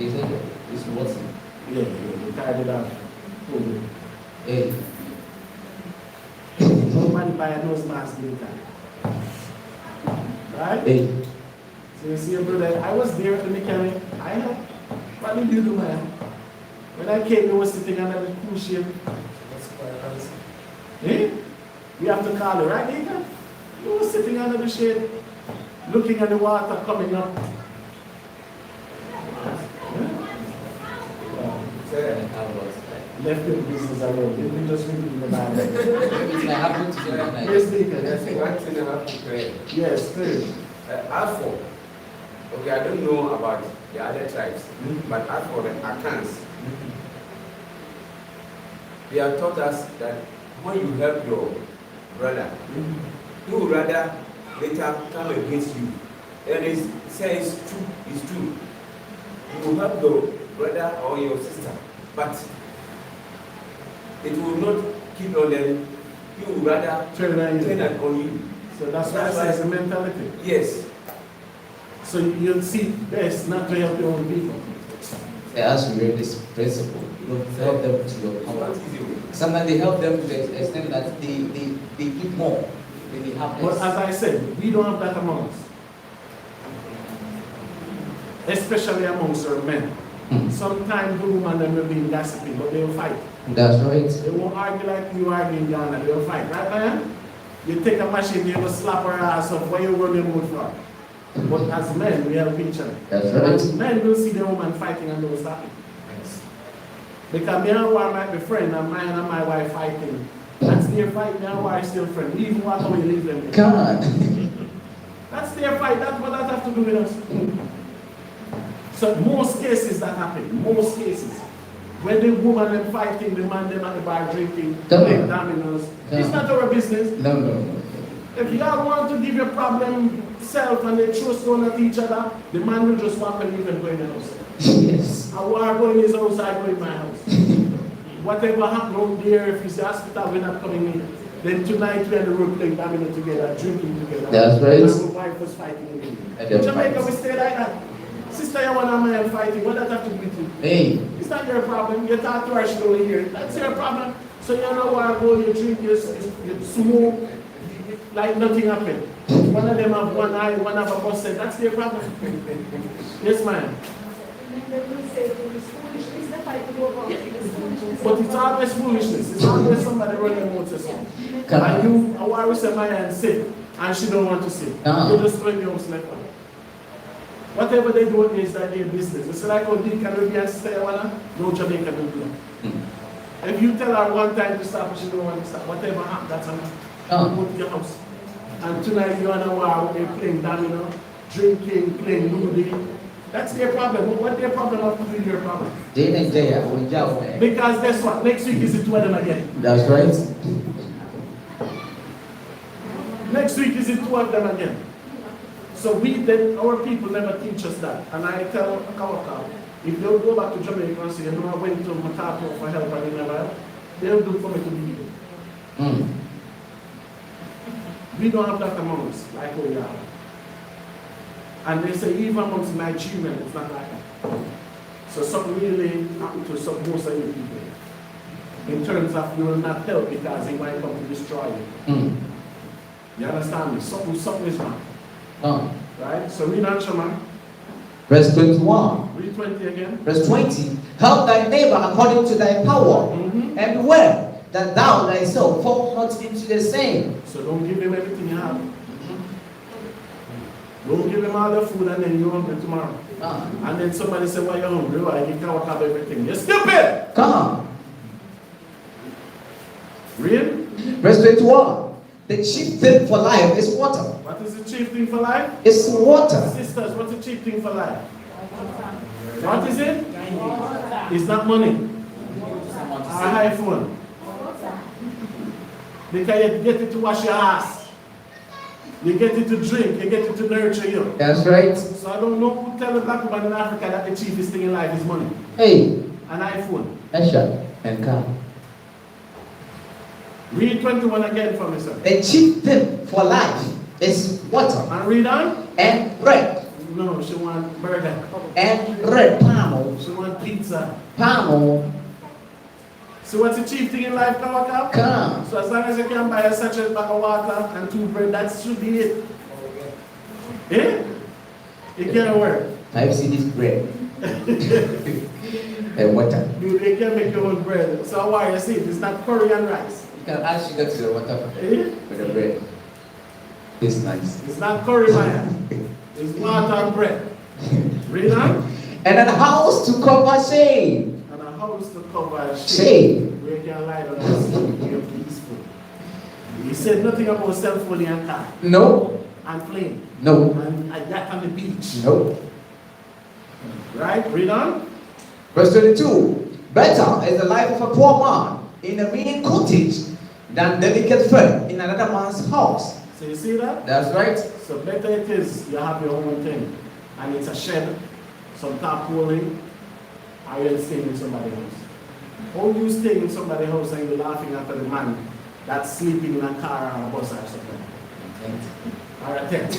Is it? Is what's it? Yeah, they tied it up. Hey. Nobody buy a nose mask in the car. Right? Hey. So you see your brother, I was there at the mechanic. I helped. What did you do, man? When I came, you were sitting under the cool shade. Eh? We have to call it, right, Nathan? You were sitting under the shade, looking at the water coming up. Left the business alone. Didn't we just read it in the Bible? Everything that happened to you that Yes, night. Deacon. I think one thing I have to pray. Yes, please. As for, okay, I don't know about the other tribes, but as for the Akans, they have taught us that when you help your brother, he would rather later come against you. And it says it's true. You will help your brother or your sister, but it will not keep on them. He would rather Turn it on you. So that's why I say it's a mentality. Yes. So you'll see best not to help your own people. They ask you this principle. You don't help them to your power. Sometimes they help them to the extent that they give more than they have But as less. I said, we don't have that among us. Especially amongst our men. Sometimes the woman them will be gossiping, but they will fight. That's right. They won't argue like you argue in Ghana, they will fight, right, man? You take a machine, you will slap her ass up, what you run your mouth for? But as men, we help each other. That's right. And men will see the woman fighting and they will stop it. Because me and War might be friends, and mine and my wife fighting. That's their fight, me and War is still friends. Leave walk away, leave them. God. That's their fight, that's what that have to do with us. So most cases that happen, most cases. When the woman them fighting, the man them at the bar drinking, playing dominoes, it's not our business. No. If y'all want to give your problem self and they throw stone at each other, the man will just walk and leave and go in the house. Yes. I want to go in his house, I go in my house. Whatever happened out there, if it's the hospital, we're not coming in. Then tonight we're on the road playing domino together, drinking together. That's right. And my wife was fighting again. And In they're Jamaica, fighting. we stay like that. Sister, you want a man fighting, what does that have to do with you? Hey. It's not your problem. You talk to her, she don't hear it. That's your problem. So you know where I go, you drink, you smoke, like nothing happened. One of them have one eye, one have a bus set. That's their problem. Yes, ma'am. But it's always foolishness. It's always somebody running a motorcycle. And you, I want to say my hand sit, and she don't want to sit. You just throw your house like that. Whatever they do is that their business. It's like how the Caribbean say, no Jamaica do that. If you tell her one time to stop, she don't want to stop. Whatever happens, that's enough. Go to your house. And tonight you're on a war, they're playing domino, drinking, playing moody. That's their problem. What their problem have to do with your problem? Jane and Jaya, we jump. Because guess what? Next week is the two of them again. That's right. Next week is the two of them again. So our people never teach us that. And I tell Kawaka, if they'll go back to Jamaica and say, you know, I went to Matato for help and they never help, they'll do for me to be here. We don't have that among us, like we are. And they say even amongst Nigerians, it's not like that. So something really happened to most of you people. In terms of you will not help because he might come to destroy you. You understand me? Something is wrong. Right? So read on, Shema. Verse 21. Read 20 again. Verse 20. Help thy neighbor according to thy power, and beware that thou thyself fall not into the same. So don't give him everything you have. Don't give him all the food and then you're hungry tomorrow. And then somebody say, why you're hungry? Why you can't have everything? You're stupid! Come. Read. Verse 21. The chief thing for life is water. What is the chief thing for life? It's water. Sisters, what's the chief thing for life? What is it? It's not money. Or iPhone. Because you get it to wash your ass. You get it to drink. You get it to nurture you. That's right. So I don't know who tell a black woman in Africa that the chiefest thing in life is money. Hey. An iPhone. Esha. And come. Read 21 again for me, sir. The chief thing for life is water. And read on. And bread. No, she want burger. And bread. Palmo. She want pizza. Palmo. So what's the chief thing in life, Kawaka? Come. So as long as you can buy a sachet bag of water and 2 bread, that should be it. Eh? It can't work. 5 CDs bread. And water. You can make your own bread. So why you see it? It's not curry and rice. You can add sugar to the water Eh? for the bread. It's nice. It's not curry, man. It's water and bread. Read on. And a house to cover shame. And a house to cover Shame. where you can lie down and sleep, you're peaceful. He said nothing about cell phone and car No. and plane No. and a yacht on the beach. No. Right? Read on. Verse 22. Better is the life of a poor man in a mean cottage than delicate fare in another man's house. So you see that? That's right. So better it is you have your own thing. And it's a shed, some tarpaulin, or you're staying in somebody's house. How you stay in somebody's house and you're laughing after the man that's sleeping in a car or a bus or something? Or a tent.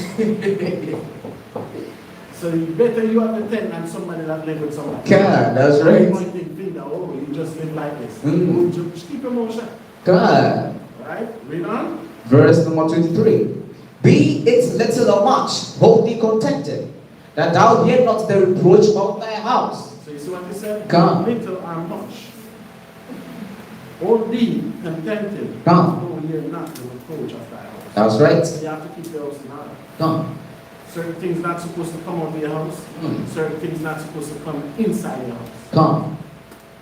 So better you have a tent than somebody that lives with somebody. God, that's You right. pointing finger, oh, you just live like this. Mm. Just keep your mouth shut. God. Right? Read on. Verse number 23. Be it little or much, hold thee contented, that thou hear not the reproach of thy house. So you see what he said? Come. Little or much. Hold thee contented. Come. Though hear not the reproach of thy house. That's right. So you have to keep your house in order. Come. Certain things not supposed to come out of your house. Certain things not supposed to come inside your house. Come.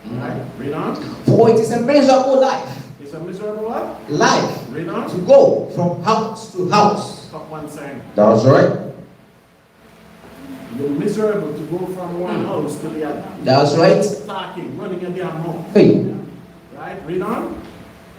Right? Read on. For it is a miserable life. It's a miserable what? Life Read on. to go from house to house. Stop one sign. That's right. You're miserable to go from one house to the other. That's right. Talking, running your damn mouth. Hey. Right? Read on.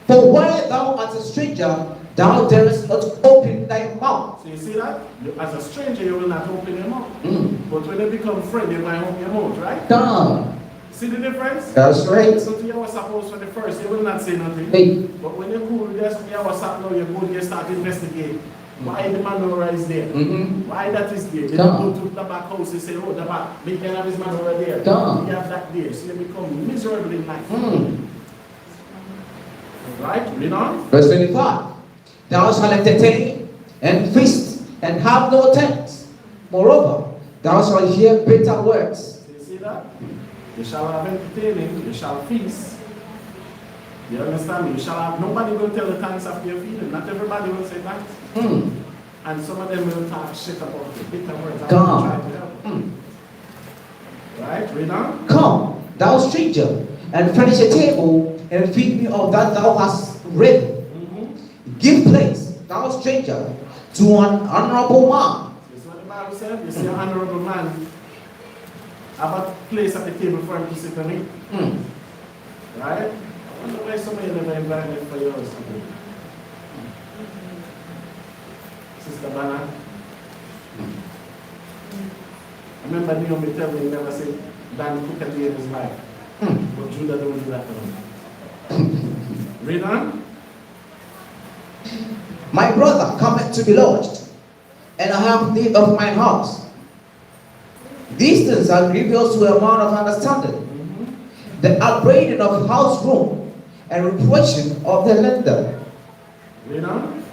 For where thou art a stranger, thou darest not open thy mouth. So you see that? As a stranger, you will not open your mouth. Mm. But when they become friends, they might open your mouth, right? Come. See the difference? That's right. So to you was supposed for the first, you will not say nothing. Hey. But when you're cool with this, you was now you go, you start to investigate. Why the manora is there? Mm-hmm. Why that is there? They Come. don't go to the back house and say, oh, the back, they can have his manora there. Come. We have that there. So you become miserable in life. Mm. Right? Read on. Verse 25. Thou shalt entertain and feast and have no tents. Moreover, thou shalt hear bitter words. So you see that? You shall have entertaining, you shall feast. You understand me? You shall have, nobody will tell the thanks after your feeding. Not everybody will say thanks. Mm. And some of them will talk shit about the bitter words. I God. will try to help. Mm. Right? Read on. Come, thou stranger, and furnish a table, and feed me of that thou hast ready. Give place, thou stranger, to an honorable man. That's what the Bible said. You see an honorable man have a place at the table for him to sit and eat. Mm. Right? I wonder why somebody never invited for yours. Sister Banner. I remember Naomi telling me he never said Dan cook a day in his life. Mm. But Judah don't do that to him. Read on. My brother cometh to be lodged, and I have need of mine house. These things are grievous to a man of understanding. The upbraiding of house room and reproaching of the lender. Read on.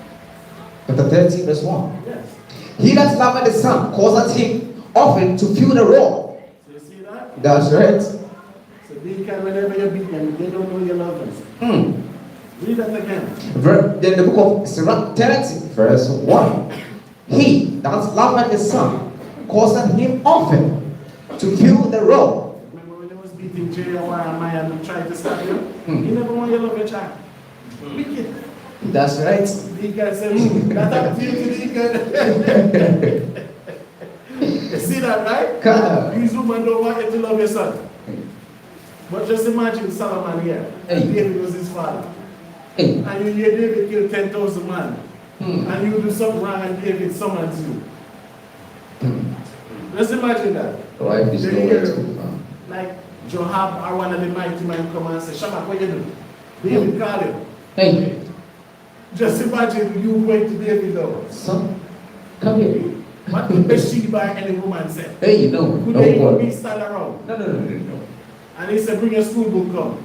Chapter 13, verse 1. Yes. He that loveth the son causeth him often to feel the wrong. So you see that? That's right. So they can, whenever you beat them, they don't know you love them. Hmm. Read that again. Then the book of Sirach 30, verse 1. He that loveth the son causeth him often to feel the wrong. Remember when he was beating YAHAWAH and Maya and tried to stop you? He never want you to love your child. Wicked. That's right. The guy said, that's up to you to the good. You see that, right? God. These women don't want you to love your son. But just imagine Solomon here. And Hey. David was his father. Hey. And you hear David kill 10,000 men. Hmm. And you do something wrong and David summons you. Just imagine that. The wife is You nowhere hear, to be found. like Joab or one of the mighty men come and say, Shabbat, what you do? David call him. Hey, Just imagine you going to David though. son, come here. What could Bathsheba any woman say? Hey, no, Could no they even word. be stand around? No. And he said, bring your school book come.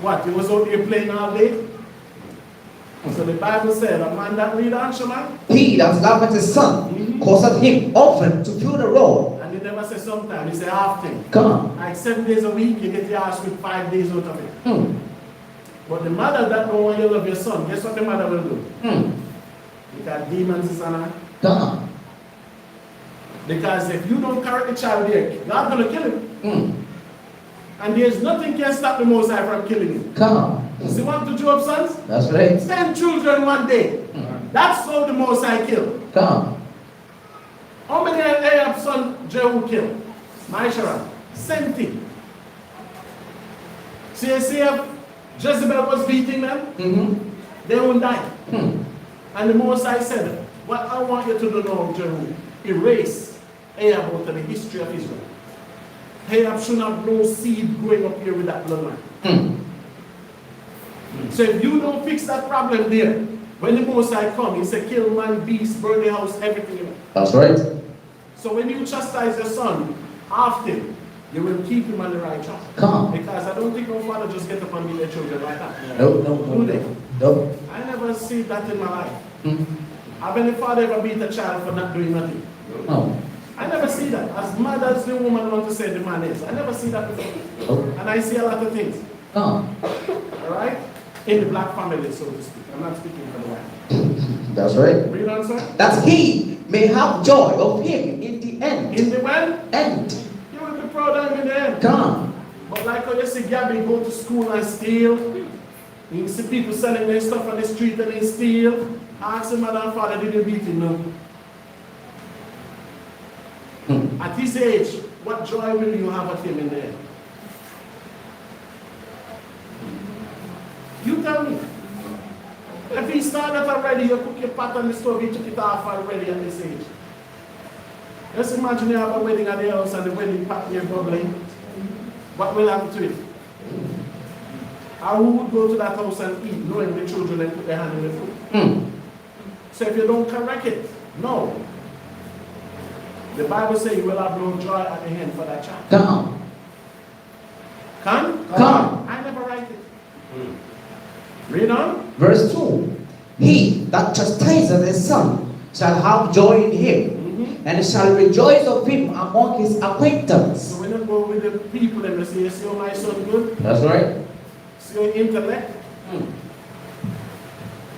What, he was out there playing all day? So the Bible said, a man that read on, Shaman, He that loveth his son causeth him often to feel the wrong. and he never said sometimes, he said often. Come on. Like 7 days a week, you get your ass with 5 days out of it. Hmm. But the mother that don't want you to love your son, guess what the mother will do? Hmm. Because demons is on her. Come on. Because if you don't correct the child there, God's going to kill him. Hmm. And there's nothing can stop the Most High from killing him. Come on. See what to Job's sons? That's right. 10 children one day. That's how the Most High killed. Come on. How many Ahab's son Jehu killed? Maishara. Same thing. So you see if Jezebel was beating them, Mm-hmm. they won't die. Hmm. And the Most High said, what I want you to do now, Jehu, erase Ahab out of the history of Israel. Ahab should have no seed growing up here with that bloodline. Hmm. So if you don't fix that problem there, when the Most High come, he said, kill man, beast, burn the house, everything. That's right. So when you chastise your son, often, you will keep him on the right track. Come on. Because I don't think no father just get up and beat their children like that. No. Do they? No. I never see that in my life. Hmm. Have any father ever beat a child for not doing nothing? No. I never see that. As mad as the woman wants to say the man is, I never see that before. Oh. And I see a lot of things. Come on. Alright? In the black family, so to speak. I'm not speaking for the white. That's right. Read on, sir. That he may have joy of him in the end. In the when? End. You will be proud of him in the end. Come on. But like how you see Gabby go to school and steal, you see people selling their stuff on the street and they steal. Ask him, mother and father, did you beat him? No. At his age, what joy will you have of him in the end? You tell me. If he he started already, you cook your pot on the stove, he took it off already at this age. Just imagine you have a wedding at the house and the wedding pot is bubbling. What will happen to it? Or who would go to that house and eat, knowing the children and put their hand in the food? So if you don't correct it, no. The Bible says you will have no joy at the end for that child. Come. Come. I never write it. Read on. Verse 2. He that chastiseth his son shall have joy in him, and shall rejoice of him among his acquaintance. So when you go with the people and they say, you see how my son good? That's right. See your intellect?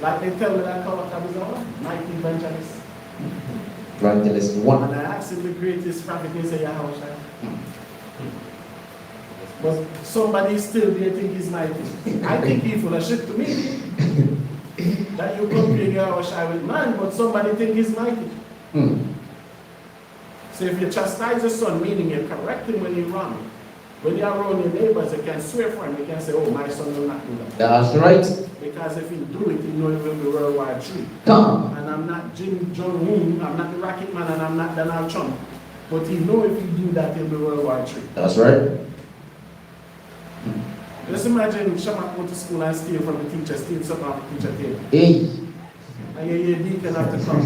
Like they tell me that cover was on, mighty evangelist. Evangelist And 1. I asked him the greatest prophet, he said, YAHAWAH. But somebody still they think he's mighty. I think he's full of shit to me. That you compare YAHAWAH with man, but somebody think he's mighty. So if you chastise your son, meaning you correct him when he's wrong, when you are around your neighbors, you can swear for him, you can say, oh, my son will not do that. That's right. Because if he do it, you know it will be World War III. Come. And I'm not Jim Jong-un, I'm not the Rocket Man, and I'm not Donald Trump. But he know if he do that, he'll be World War III. That's right. Just imagine Shamak go to school and steal from the teacher, steal something off the teacher table. Hey. And your deacon have to come.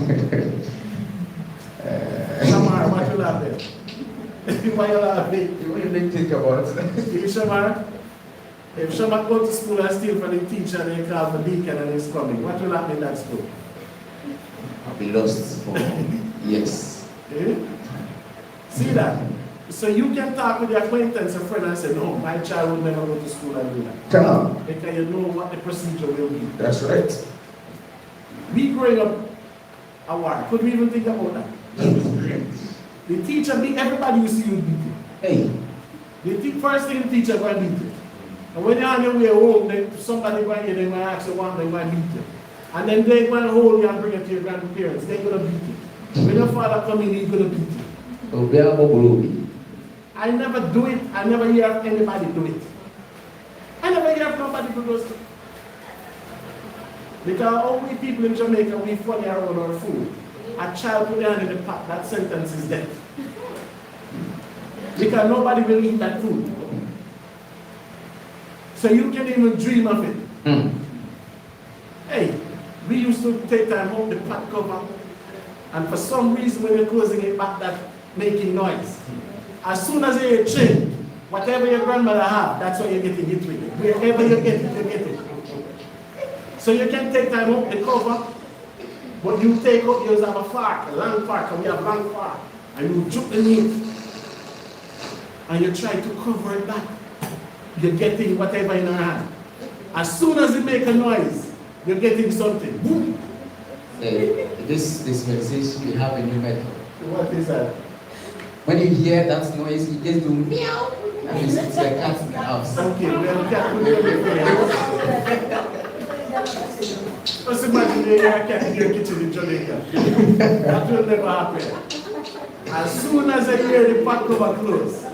Shamar, what you laughing? Why you laughing? What do you think about Shamar? If Shamak go to school and steal from the teacher and they call the deacon and he's coming, what will happen in that school? I'll be lost for yes. Eh? See that? So you can talk with your acquaintance and friend and say, no, my child will never go to school and do that. Come. Because you know what the procedure will be. That's right. We growing up a war, could we even think about that? The teacher beat everybody you see you beat it. Hey. The first thing the teacher going to beat it. And when you're on your way home, then somebody going to they might ask you one, they might beat you. And then they going to hold you and bring it to your grandparents. They're going to beat you. When your father come in, he's going to beat you. I never do it. I never hear of anybody do it. I never hear of nobody do those things. Because all we people in Jamaica, we funny around our food. A child put their hand in the pot, that sentence is death. Because nobody will eat that food. So you can even dream of it. Hey, we used to take time out the pot cover, and for some reason when you're closing it back, that making noise. As soon as you change, whatever your grandmother have, that's what you're getting hit with it. Wherever you get it, you get it. So you can take time out the cover, but you take out, you have a fork, a long fork, and we have long fork, and you jump the meat, and you try to cover it back. You're getting whatever in your hand. As soon as you make a noise, you're getting something. Boom. This meditation, we have a new method. What is that? When you hear that noise, you just do meow. And it's a cat in the house. Okay, well, cat will never be. Just imagine you hear a cat in your kitchen in Jamaica. That will never happen. As soon as I hear the pot cover close,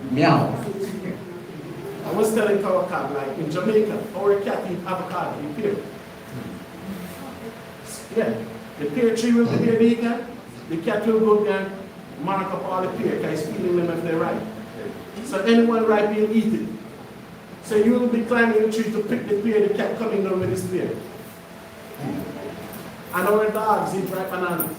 Meow. I was telling our cat, like in Jamaica, our cat eat avocado in pear. Yeah, the pear tree will be there, the cat will go there and mark up all the pear, because he's feeling them if they're ripe. So anyone ripe, he'll eat it. So you will be climbing the tree to pick the pear, the cat coming down with his pear. And our dogs eat ripe bananas.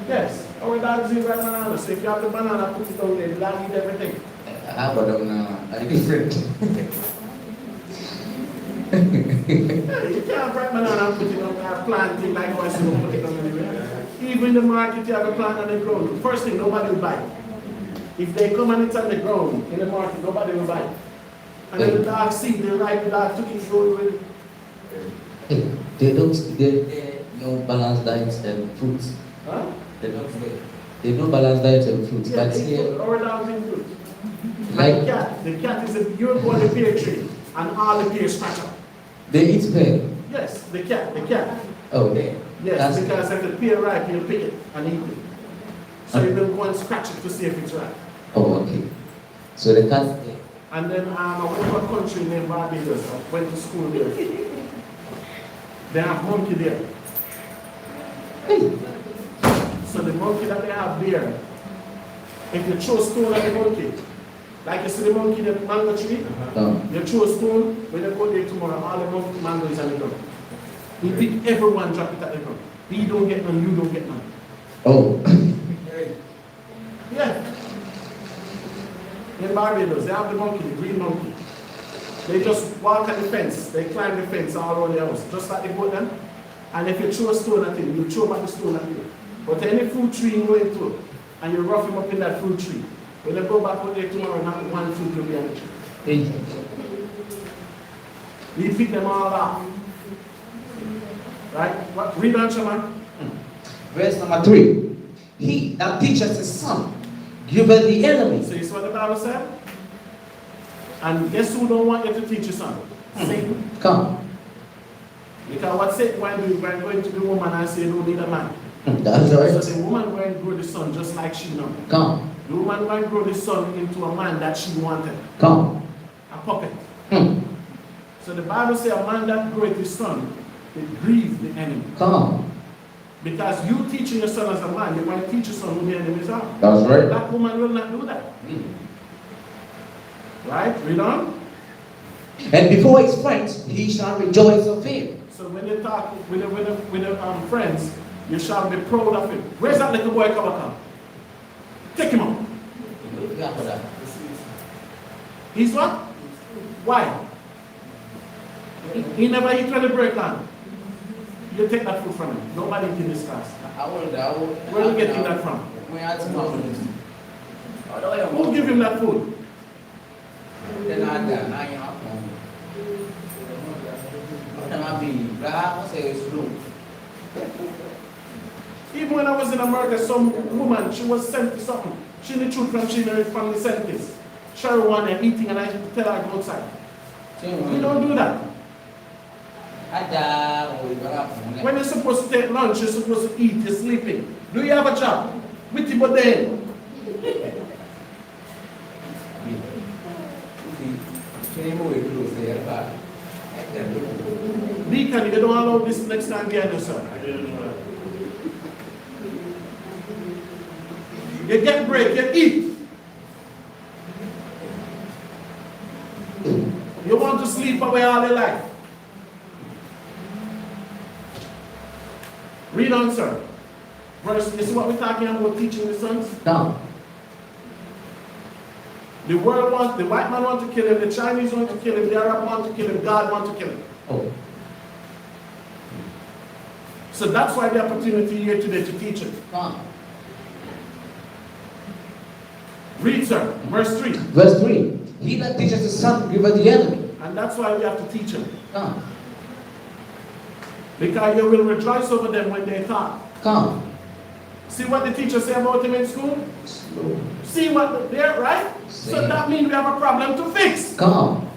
Yes, our dogs eat ripe bananas. So if you have the banana, put it down there, the dog eat everything. How about them now? Are different? Yeah, you can't ripe banana and put it on there, plant it like how I say, don't put it on anywhere. Even in the market, you have a plant on the ground. The first thing, nobody will buy it. If they come and it's on the ground in the market, nobody will buy it. And then the dog see, they like the dog took it, go with it. They no balanced diets and fruits. Huh? They no balanced diets and fruits. Yeah, But they here, put our dogs in fruit. like The cat is a, you're going to pear tree and all the pear scratch up. they eat pear. Yes, the cat. Oh, they. Yes, That's because if the pear ripe, you'll pick it and eat it. So you will go and scratch it to see if it's ripe. Oh, okay. So the cat And then I went to a country named Barbados. I went to school there. They have monkey there. So the monkey that they have there, if you throw a stone at the monkey, like you see the monkey in the mango tree, you throw a stone, when you go there tomorrow, all the monkey mango is on the ground. He pick everyone, drop it at the ground. He don't get none, you don't get none. Oh. Yeah. In Barbados, they have the monkey, the green monkey. They just walk on the fence, they climb the fence all around the house, just like they go then. And if you throw a stone at him, you throw back the stone at him. But any fruit tree you go into, and you rough him up in that fruit tree, when they go back out there tomorrow, not one fruit will be on the tree. We pick them all off. Right? What? Read on, Shaman. Verse number 3. He that teaches his son, giveth the enemy. So you see what the Bible said? And guess who don't want you to teach your son? Satan. Come. Because what Satan want to do, we're going to the woman and say, no need a man. That's So right. the woman going to grow the son just like she know. Come. The woman going to grow the son into a man that she wanted. Come. A puppet. Hmm. So the Bible says a man that groweth his son, it grieves the enemy. Come. Because you teaching your son as a man, you want to teach your son who the enemies are. That's right. That woman will not do that. Right? Read on. And before his friends, he shall rejoice of him. So when you talk with the friends, you shall be proud of him. Where's that little boy come? Take him out. He's what? Why? He never eat when the break on. You take that food from him. Nobody eat in this class. Where are you getting that from? Who give him that food? Even when I was in America, some woman, she was sent to something. She knew truth from she married family sent this. Sherry one and eating and I tell her to go outside. We don't do that. When you're supposed to take lunch, you're supposed to eat, you're sleeping. Do you have a job? With your body. Deacon, you don't allow this next time behind you, sir. You get break, you eat. You want to sleep away all your life. Read on, sir. Verse, this is what we're talking about teaching the sons. Come. The world wants, the white man wants to kill him, the Chinese want to kill him, the Arab want to kill him, God wants to kill him. Oh. So that's why the opportunity here today to teach him. Come. Read, sir. Verse 3. Verse 3. He that teaches his son, giveth the enemy. And that's why we have to teach him. Come. Because you will rejoice over them when they talk. Come. See what the teacher say about him in school? Slow. See what they're right? So that means we have a problem to fix. Come.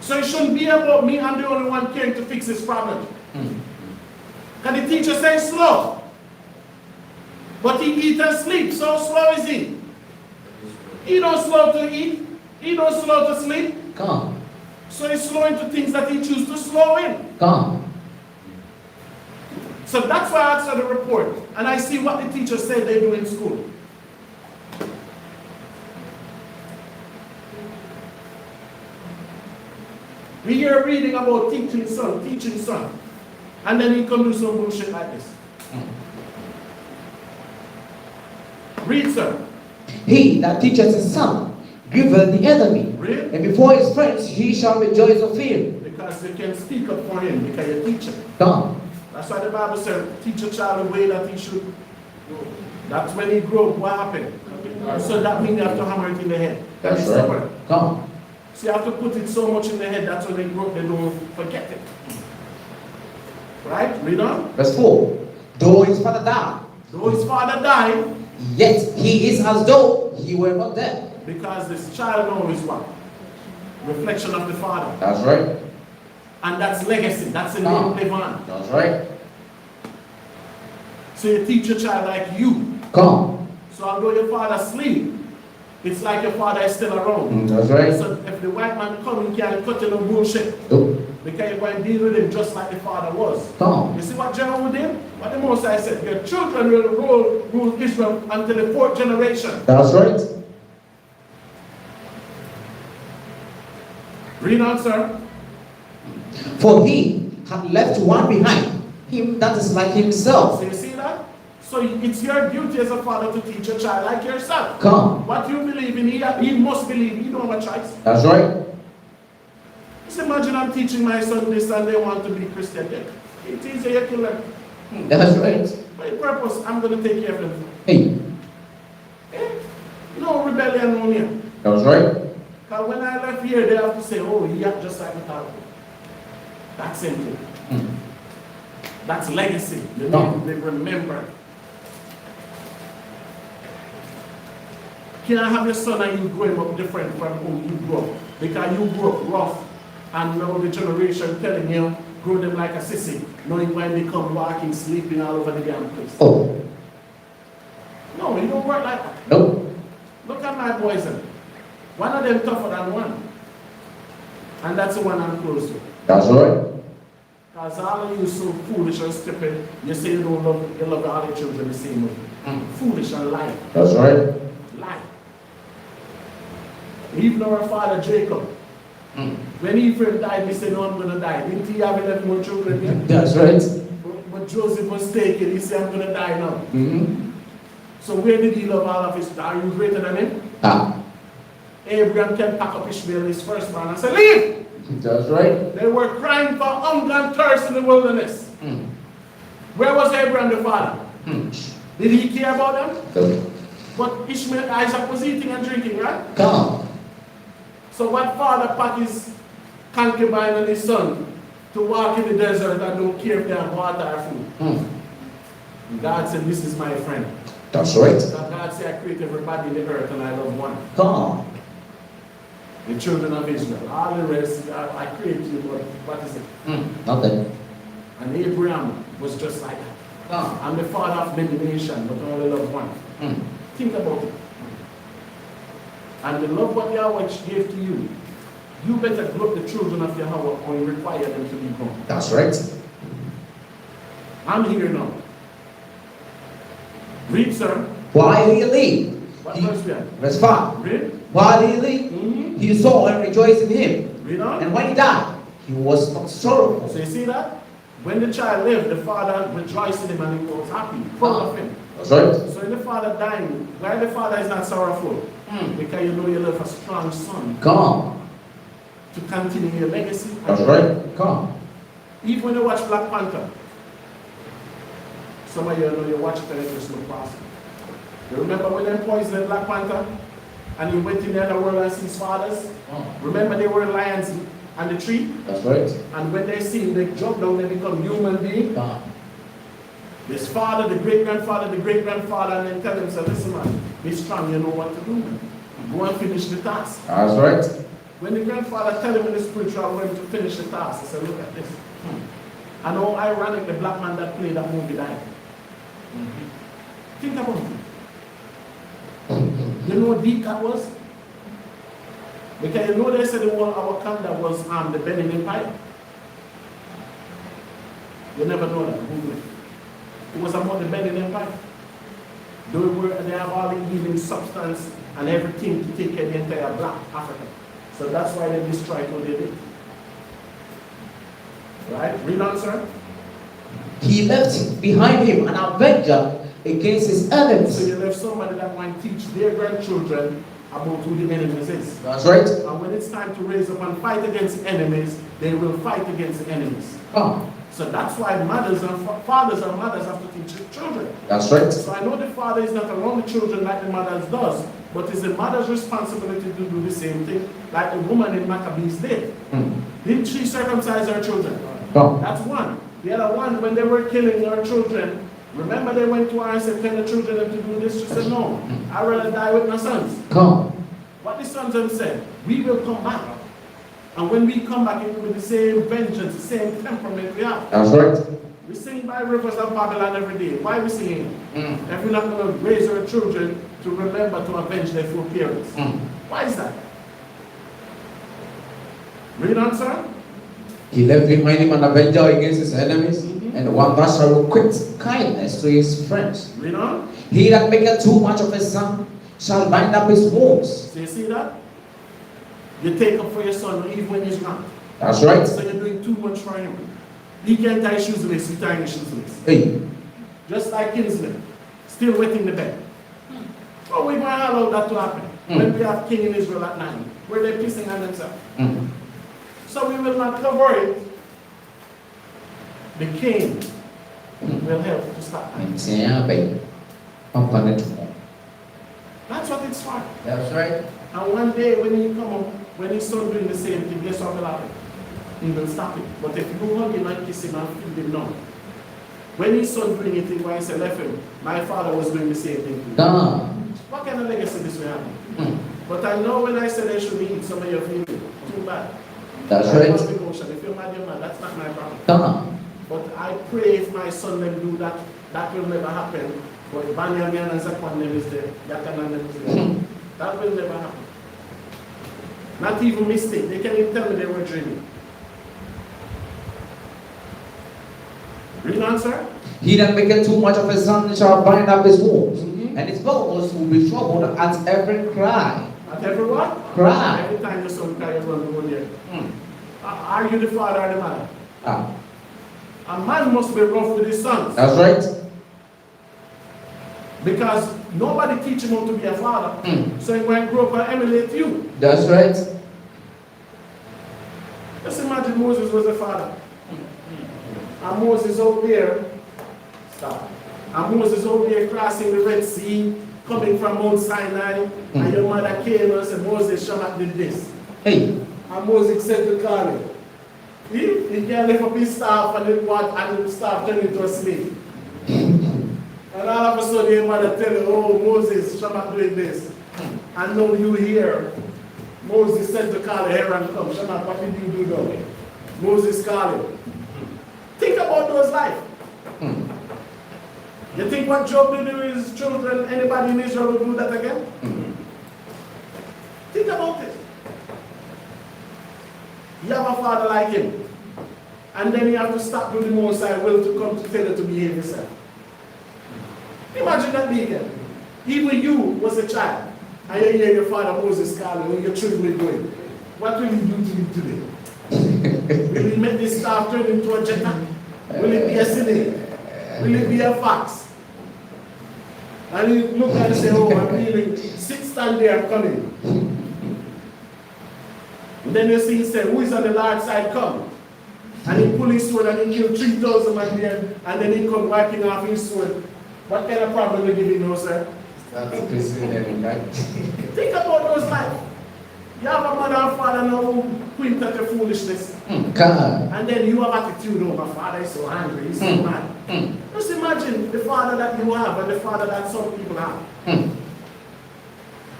So it shouldn't be about me, I'm the only one caring to fix this problem. Can the teacher say slow? But he eat and sleep. So slow is he? He don't slow to eat. He don't slow to sleep. Come. So he's slow into things that he chooses to slow in. Come. So that's why I asked for the report. And I see what the teacher said they do in school. We hear reading about teaching son. And then he come do some bullshit like this. Read, sir. He that teaches his son, giveth the enemy. Read. And before his friends, he shall rejoice of him. Because they can speak up for him, because you teach him. Come. That's why the Bible said, teach a child the way that he should go. That's when he grows, what happened? So that means you have to hammer it in the head. That's It's stubborn. right. Come. So you have to put it so much in the head, that's when they grow, they don't forget it. Right? Read on. Verse 4. Though his father died, Though his father died, yet he is as though he were not dead. because this child knows what? Reflection of the father. That's right. And that's legacy. That's the Come. name live on. That's right. So you teach your child like you. Come. So although your father sleep, it's like your father is still around. That's right. So if the white man come, he can't cut you no bullshit. Nope. Because you're going to deal with him just like the father was. Come on. You see what Jehovah did? What the Most High said, your children will rule Israel until the 4th generation. That's right. Read on, sir. For he had left one behind him that is like himself. So you see that? So it's your duty as a father to teach a child like yourself. Come. What you believe in, he must believe. You don't have a choice. That's right. Just imagine I'm teaching my son this and they want to be Christian. It's easier to learn. That's right. For the purpose, I'm going to take care of them. Hey. No rebellion on here. That's right. Because when I left here, they have to say, oh, he act just like my father. That's simple. That's legacy. They remember. Can I have your son and you grow him up different from who you grew up? Because you grew up rough, and now the generation telling you, grow them like a sissy, knowing when they come walking, sleeping all over the damn place. Oh. No, it don't work like that. Nope. Look at my boys. One of them tougher than one. And that's the one I'm close to. That's right. Because all of you so foolish and stupid, you say you don't love, you love all your children the same way. Foolish and lying. That's right. Lie. Even our father Jacob, when Ephraim died, he said, no, I'm going to die. Didn't he have 11 more children yet? That's right. But Joseph was taken, he said, I'm going to die now. Mm-hmm. So where did he love all of his? Are you greater than him? Abraham can pack up Ishmael, his firstborn, and say, leave! That's right. They were crying for hunger and thirst in the wilderness. Where was Abraham the father? Did he care about them? But Ishmael, Isaac was eating and drinking, right? Come. So what father packed his concubine and his son to walk in the desert and don't care if they have water or food? God said, this is my friend. That's right. God said, I create everybody in the earth and I love one. Come. The children of Israel. All the rest, I create you, but what is it? Nothing. And Abraham was just like that. I'm the father of many nations, but I only love one. Think about it. And the love what Yahweh gave to you, you better grow up the children of Yahweh or you require them to be grown. That's right. I'm here now. Read, sir. Why did he leave? What verse we are? Verse 5. Read. Why did he leave? He saw and rejoiced in him. Read on. And when he died, he was not sorrowful. So you see that? When the child lived, the father rejoiced in him and he was happy, proud of him. That's right. So in the father dying, why the father is not sorrowful? Because you know you love a strong son Come. to continue your legacy. That's right. Come. Even when you watch Black Panther, some of you know you watch it and it's just no possible. You remember when they poisoned Black Panther and he went in the other world and see his fathers? Remember they were lions on the tree? That's right. And when they see him, they jump down, they become human beings. His father, the great-grandfather, and then tell him, say, listen man, be strong, you know what to do, man. Go and finish the task. That's right. When the grandfather tell him in the spiritual realm to finish the task, he said, look at this. I know ironic the black man that played that movie died. Think about it. You know how deep that was? Because you know they said the whole Wakanda was the Benin Empire. You never know that. Google it. It was about the Benin Empire. They have all the healing substance and everything to take care of the entire black Africa. So that's why they destroyed what they did. Right? Read on, sir. He left behind him an avenger against his So enemies. you left somebody that might teach their grandchildren about who the enemies is. That's right. And when it's time to raise up and fight against enemies, they will fight against enemies. Come. So that's why mothers and fathers and mothers have to teach their children. That's right. So I know the father is not around the children like the mothers does, but it's the mother's responsibility to do the same thing like the woman in Maccabees did. Didn't she circumcise her children? Come. That's one. The other one, when they were killing her children, remember they went to her and said, tell the children to do this? She said, no, I'd rather die with my sons. Come. What the sons then said, we will come back. And when we come back, it will be the same vengeance, the same temperament we have. That's right. We sing by rivers of Babylon every day. Why are we singing? If we're not going to raise our children to remember to avenge their forbearance. Why is that? Read on, sir. He left behind him an avenger against his enemies, and one that shall requite kindness to his friends. Read on. He that maketh too much of his son shall bind up his wounds. So you see that? You take up for your son even when he's not. That's right. So you're doing too much for him. He can't tie shoes lace, you tie his shoes lace. Hey. Just like Kingsley, still wetting the bed. Oh, we're going to allow that to happen. When we have king in Israel at 9, where they're pissing on themselves. So we will not cover it. The king will help to stop that. That's what it's for. That's right. And one day when he come up, when his son doing the same thing, guess what will happen? He will stop it. But if you hug him and kiss him and feed him now, when his son doing it, when I said left him, my father was doing the same thing. What kind of legacy this will happen? But I know when I said they should eat some of your feelings, too bad. That's right. If you're mad, you're mad. That's not my problem. But I pray if my son them do that, that will never happen. But Banyamin and Zakwan them is there. Yakanan them is there. That will never happen. Not even mistake. They can't even tell me they were dreaming. Read on, sir. He that maketh too much of his son shall bind up his wounds, and his bowels will be troubled at every cry. At every what? Cry. Every time the son cry, you run over there. Are you the father or the mother? A man must be rough with his sons. That's right. Because nobody teach him how to be a father. So he went grow up and emulate you. That's right. Just imagine Moses was a father. And Moses out there, stop. And Moses out there crossing the Red Sea, coming from Mount Sinai, and your mother came and said, Moses, Shamak did this. Hey. And Moses said to Caleb, he can't lift up his staff and the staff turned into a snake. And all of a sudden your mother tell you, oh Moses, Shamak doing this. And now you hear, Moses said to Caleb, here and come, Shamak, what did you do now? Moses Caleb. Think about those lives. You think what Job did to his children, anybody in Israel will do that again? Think about it. You have a father like him, and then you have to stop doing the most I will to come to tell you to behave yourself. Imagine that being. Even you was a child, and you hear your father Moses calling when your children were going. What will you do to me today? Will you make this staff turn into a jetta? Will it be a snake? Will it be a fox? And you look and say, oh, I'm feeling 6 stand there, I'm coming. And then you see him say, who is on the large side come? And he pull his sword and he kill 3,000 man there, and then he come wiping off his sword. What kind of problem you giving now, sir? Think about those lives. You have a mother and father now who quint at your foolishness. And then you have attitude, oh, my father is so angry, he's so mad. Just imagine the father that you have and the father that some people have.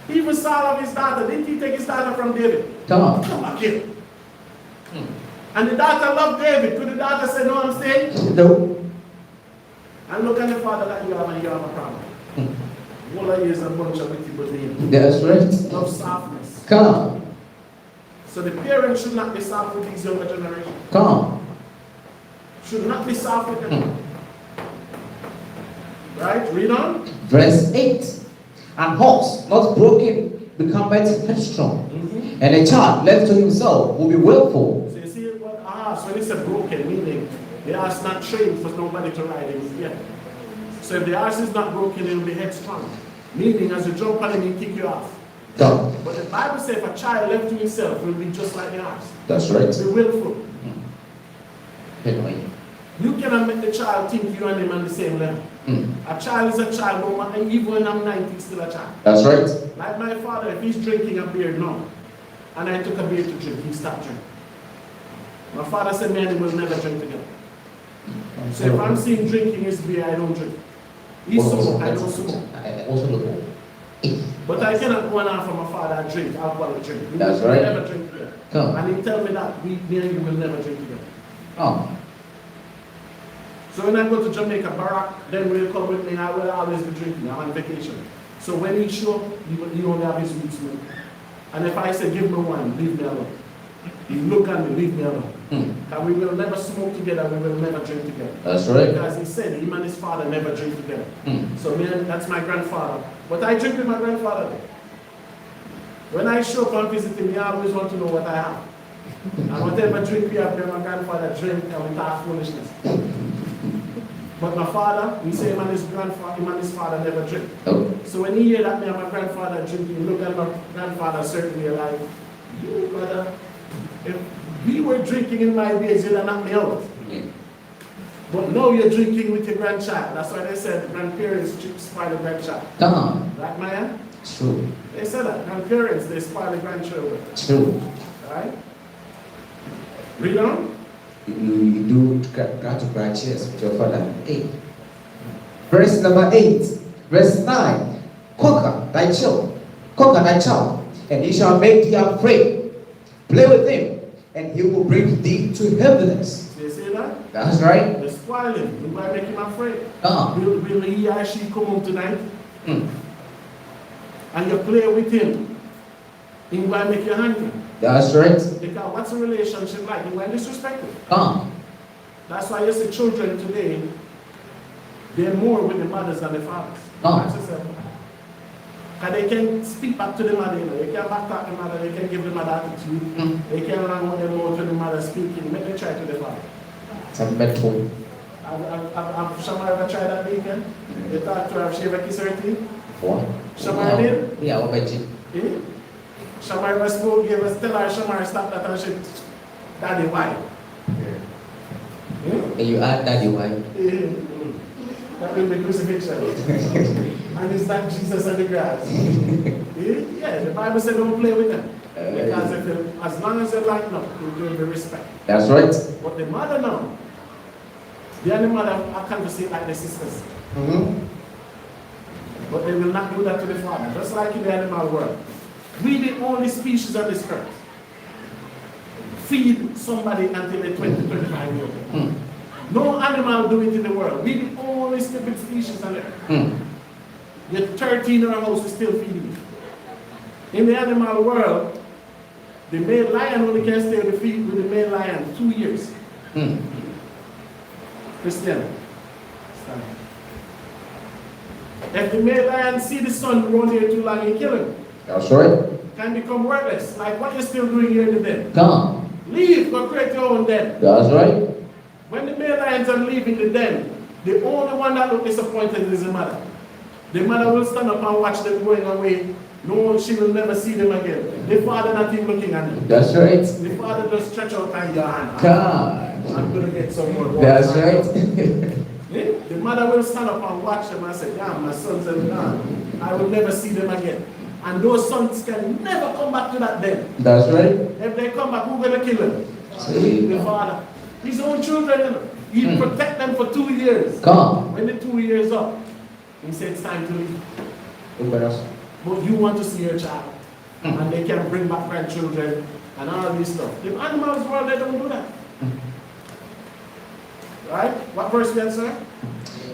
Even Saul of his daughter, didn't he take his daughter from David? Come back here. And the daughter loved David. Could the daughter say, no, I'm staying? No. And look at the father that you have and you have a problem. All of you is a bunch of wicked but That's right. love softness. Come. So the parents should not be soft with these younger generation. Come. Should not be soft with them. Right? Read on. Verse 8. An horse not broken becometh headstrong, and a child left to himself will be willful. So you see what a horse, when it's a broken, meaning the horse not trained for nobody to ride him yet. So if the horse is not broken, it will be headstrong. Meaning as you jump on him, he kick you off. Come. But the Bible says if a child left to himself will be just like the horse. That's right. Be willful. Anyway. You cannot make the child think you and him on the same level. A child is a child, no matter, even when I'm 90, he's still a child. That's right. Like my father, if he's drinking a beer now, and I took a beer to drink, he stopped drinking. My father said, man, we will never drink together. So if I'm seeing drinking his beer, I don't drink. He smoke, I don't smoke. But I cannot go on after my father and drink, alcoholic drink. That's we right. will never drink together. Come. And he tell me that, me and you will never drink together. Oh. So when I go to Jamaica, Barack, then will come with me, I will always be drinking. I'm on vacation. So when he show up, he only have his weak smoke. And if I say, give me one, leave me alone. He look at me, leave me alone. And we will never smoke together, we will never drink together. That's right. Because he said, him and his father never drink together. So man, that's my grandfather. But I drink with my grandfather. When I show up and visit him, he always want to know what I have. And whatever drink we have, my grandfather drink and we talk foolishness. But my father, he say him and his grandfather, him and his father never drink. Oh. So when he hear that me and my grandfather drinking, he look at my grandfather certainly like, you brother, if we were drinking in my days, you'd have knocked me out. But now you're drinking with your grandchild. That's why they said grandparents spoil the grandchild. Come on. Right, Maya? True. They said that. Grandparents, they spoil the grandchildren. True. Right? Read on. You do got to cry cheers with your father. 8. Verse number 8. Verse 9. Conquer thy child, and he shall make thee afraid. Play with him, and he will bring thee to heaviness. They say that? That's right. They spoil him. You might make him afraid. Uh-huh. Will he or she come home tonight? And you play with him, he might make you hungry. That's right. Because what's a relationship like? You might disrespect it. Uh-huh. That's why you see children today, they're more with the mothers than the fathers. Oh. Because they can speak back to the mother, you know. They can back talk the mother, they can give the mother attitude. They can run with them out to the mother speaking, make them try to the father. It's a mental. Have Shama ever tried that weekend? They talk to her, have she ever kissed her teeth? What? Shama did? Yeah, what about you? Eh? Shama ever spoke, gave us, tell her Shama stop that and she, Daddy, why? And you add daddy why? That will be crucifixion. And it's not Jesus on the grass. Yeah, the Bible said don't play with them. Because if you, as long as they lighten up, you'll give them respect. That's right. But the mother now, the other mother are conversing like the sisters. But they will not do that to the father. Just like in the animal world. We the only species on this earth. Feed somebody until they're 20, 25 years old. No animal do it in the world. We the only stupid species on earth. You're 13 in our house, we still feeding you. In the animal world, the male lion only can stay with the male lion 2 years. Christian. Stand. If the male lion see the sun run here too long, he kill him. That's right. Can become worthless. Like what you're still doing here in the den. Come. Leave, go create your own den. That's right. When the male lions are leaving the den, the only one that looks disappointed is the mother. The mother will stand up and watch them going away. No, she will never see them again. The father not even looking at them. That's right. The father just stretch out and your hand. God. I'm going to get some more water. That's right. The mother will stand up and watch them and say, yeah, my sons are gone. I will never see them again. And those sons can never come back to that den. That's right. If they come back, who's going to kill them? See. The father. His own children, you know. He protect them for 2 years. Come. When the 2 years up, he said it's time to leave. But But you want to see your child. And they can bring back grandchildren and all this stuff. The animals world, they don't do that. Right? What verse we answer?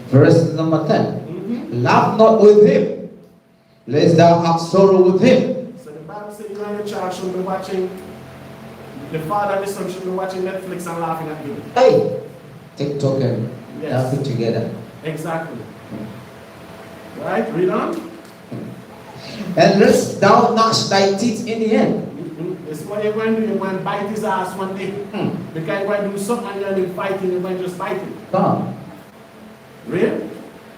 verse number 10. Laugh not with him, lest thou have sorrow with him. So the Bible says you and your child should be watching, the father and the son should be watching Netflix and laughing at you. Hey, TikTok and Yes. laughing together. Exactly. Right? Read on. And lest thou gnash thy teeth in the end. This is what you're going to do. You're going to bite his ass one day. Because you're going to do something and you're going to fight him, you're going to just fight him. Come. Read?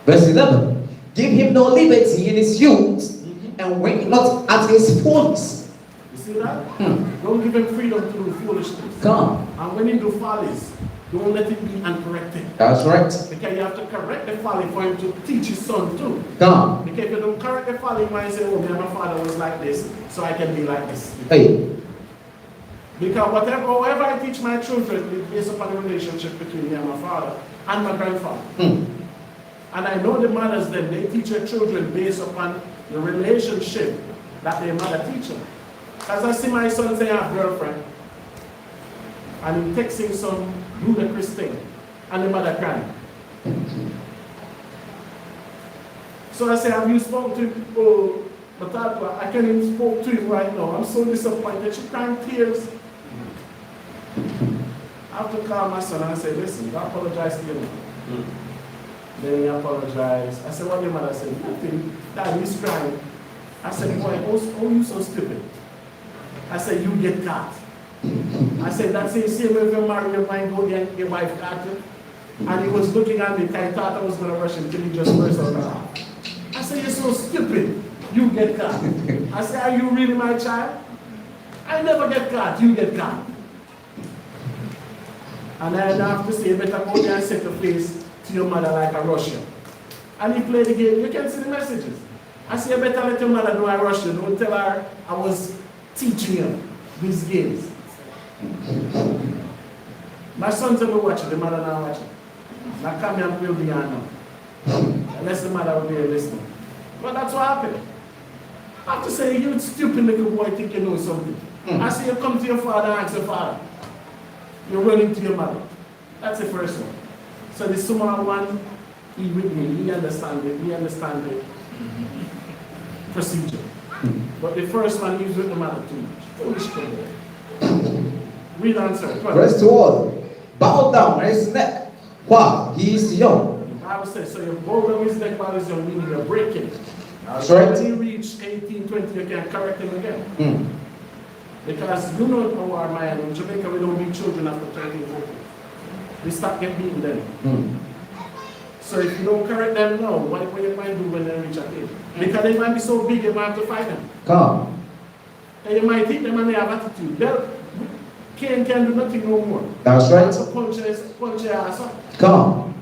Verse 11. Give him no liberty in his youth, and wink not at his fullness. You see that? Don't give him freedom to do foolish things. Come. And when he do follies, don't let it be uncorrected. That's right. Because you have to correct the folly for him to teach his son too. Come. Because if you don't correct the folly, you might say, oh, my father was like this, so I can be like this. Hey. Because however I teach my children is based upon the relationship between me and my father and my grandfather. And I know the mothers then, they teach their children based upon the relationship that their mother teaches them. As I see my son say, I have a girlfriend, and he texting some ludicrous thing, and the mother crying. So I say, have you spoken to him? Oh, but I can't even speak to him right now. I'm so disappointed. She crying tears. I have to call my son and I say, listen, I apologize to you. Then he apologized. I said, what your mother said? Nothing. Dad, he's crying. I said, boy, oh, you so stupid. I said, you get caught. I said, that's the same way if you marry your mind, go get your wife caught. And he was looking at me, I thought I was going to rush him till he just burst out laughing. I said, you're so stupid. You get caught. I said, are you really my child? I never get caught. You get caught. And I have to say, you better go there and set your face to your mother like a Russian. And he played the game. You can see the messages. I say, you better let your mother know I Russian. Don't tell her I was teaching you these games. My sons are watching, the mother not watching. Now come here and play the piano. Unless the mother will be listening. But that's what happened. I have to say, you stupid little boy think you know something. I say, you come to your father and ask your father. You're running to your mother. That's the first one. So the small one, he with me, he understands it, he understands the procedure. But the first one, he's with the mother too much. Foolish boy. Read answer. Verse 12. Bow down on his neck while he is young. The Bible says, so you bow down his neck while he's young, meaning you're breaking. That's right. When he reach 18, 20, you can correct him again. Because you know our mind, in Jamaica we don't beat children after 13, 14. We start getting beaten then. So if you don't correct them now, what are you going to do when they reach that age? Because they might be so big, you might have to fight them. Come. And you might think them and they have attitude. Cain can do nothing no more. That's right. So punch your ass up. Come.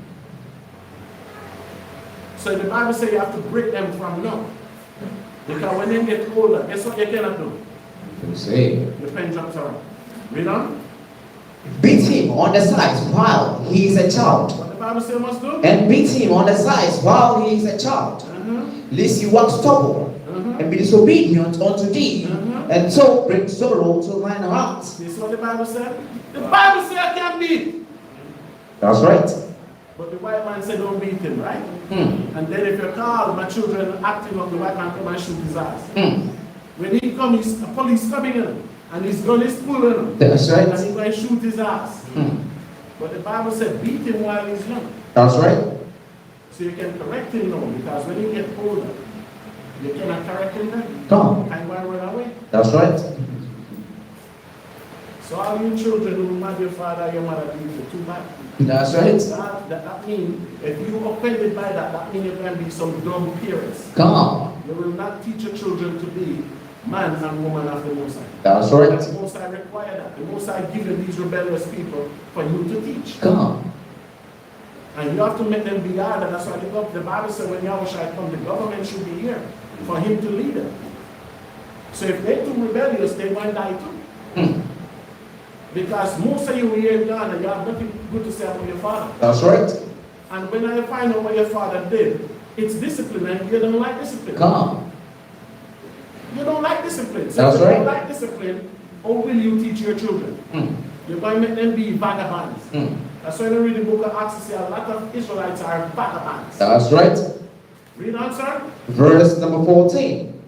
So the Bible says you have to break them from now. Because when they get older, guess what you cannot do? You say. The pen drops around. Read on. Beat him on the sides while he is a child. What the Bible says you must do? And beat him on the sides while he is a child. Lest he wax stubborn and be disobedient unto thee, and so bring sorrow to thine heart. This is what the Bible said. The Bible says I can't beat. That's right. But the white man said don't beat him, right? And then if you call my children acting up, the white man come and shoot his ass. When he comes, the police coming in, and his gun is pulling him. That's right. And he's going to shoot his ass. But the Bible said beat him while he's young. That's right. So you can correct him now, because when you get older, you cannot correct him then. Come. And why run away? That's right. So all you children who mad your father and your mother do you too bad. That's right. That means if you offended by that, that means you're going to be some dumb parents. Come. You will not teach your children to be man and woman of the Most High. That's right. The Most High require that. The Most High given these rebellious people for you to teach. Come. And you have to make them be harder. That's why the Bible says when YAHAWAH come, the government should be here for him to lead them. So if they're too rebellious, they might die too. Because most of you here in Ghana, you have nothing good to say about your father. That's right. And when I find out what your father did, it's discipline, and you don't like discipline. Come. You don't like discipline. So That's if you right. don't like discipline, how will you teach your children? You're going to make them be vagabonds. That's why you read the book of Acts, you see a lot of Israelites are vagabonds. That's right. Read on, sir. Verse number 14.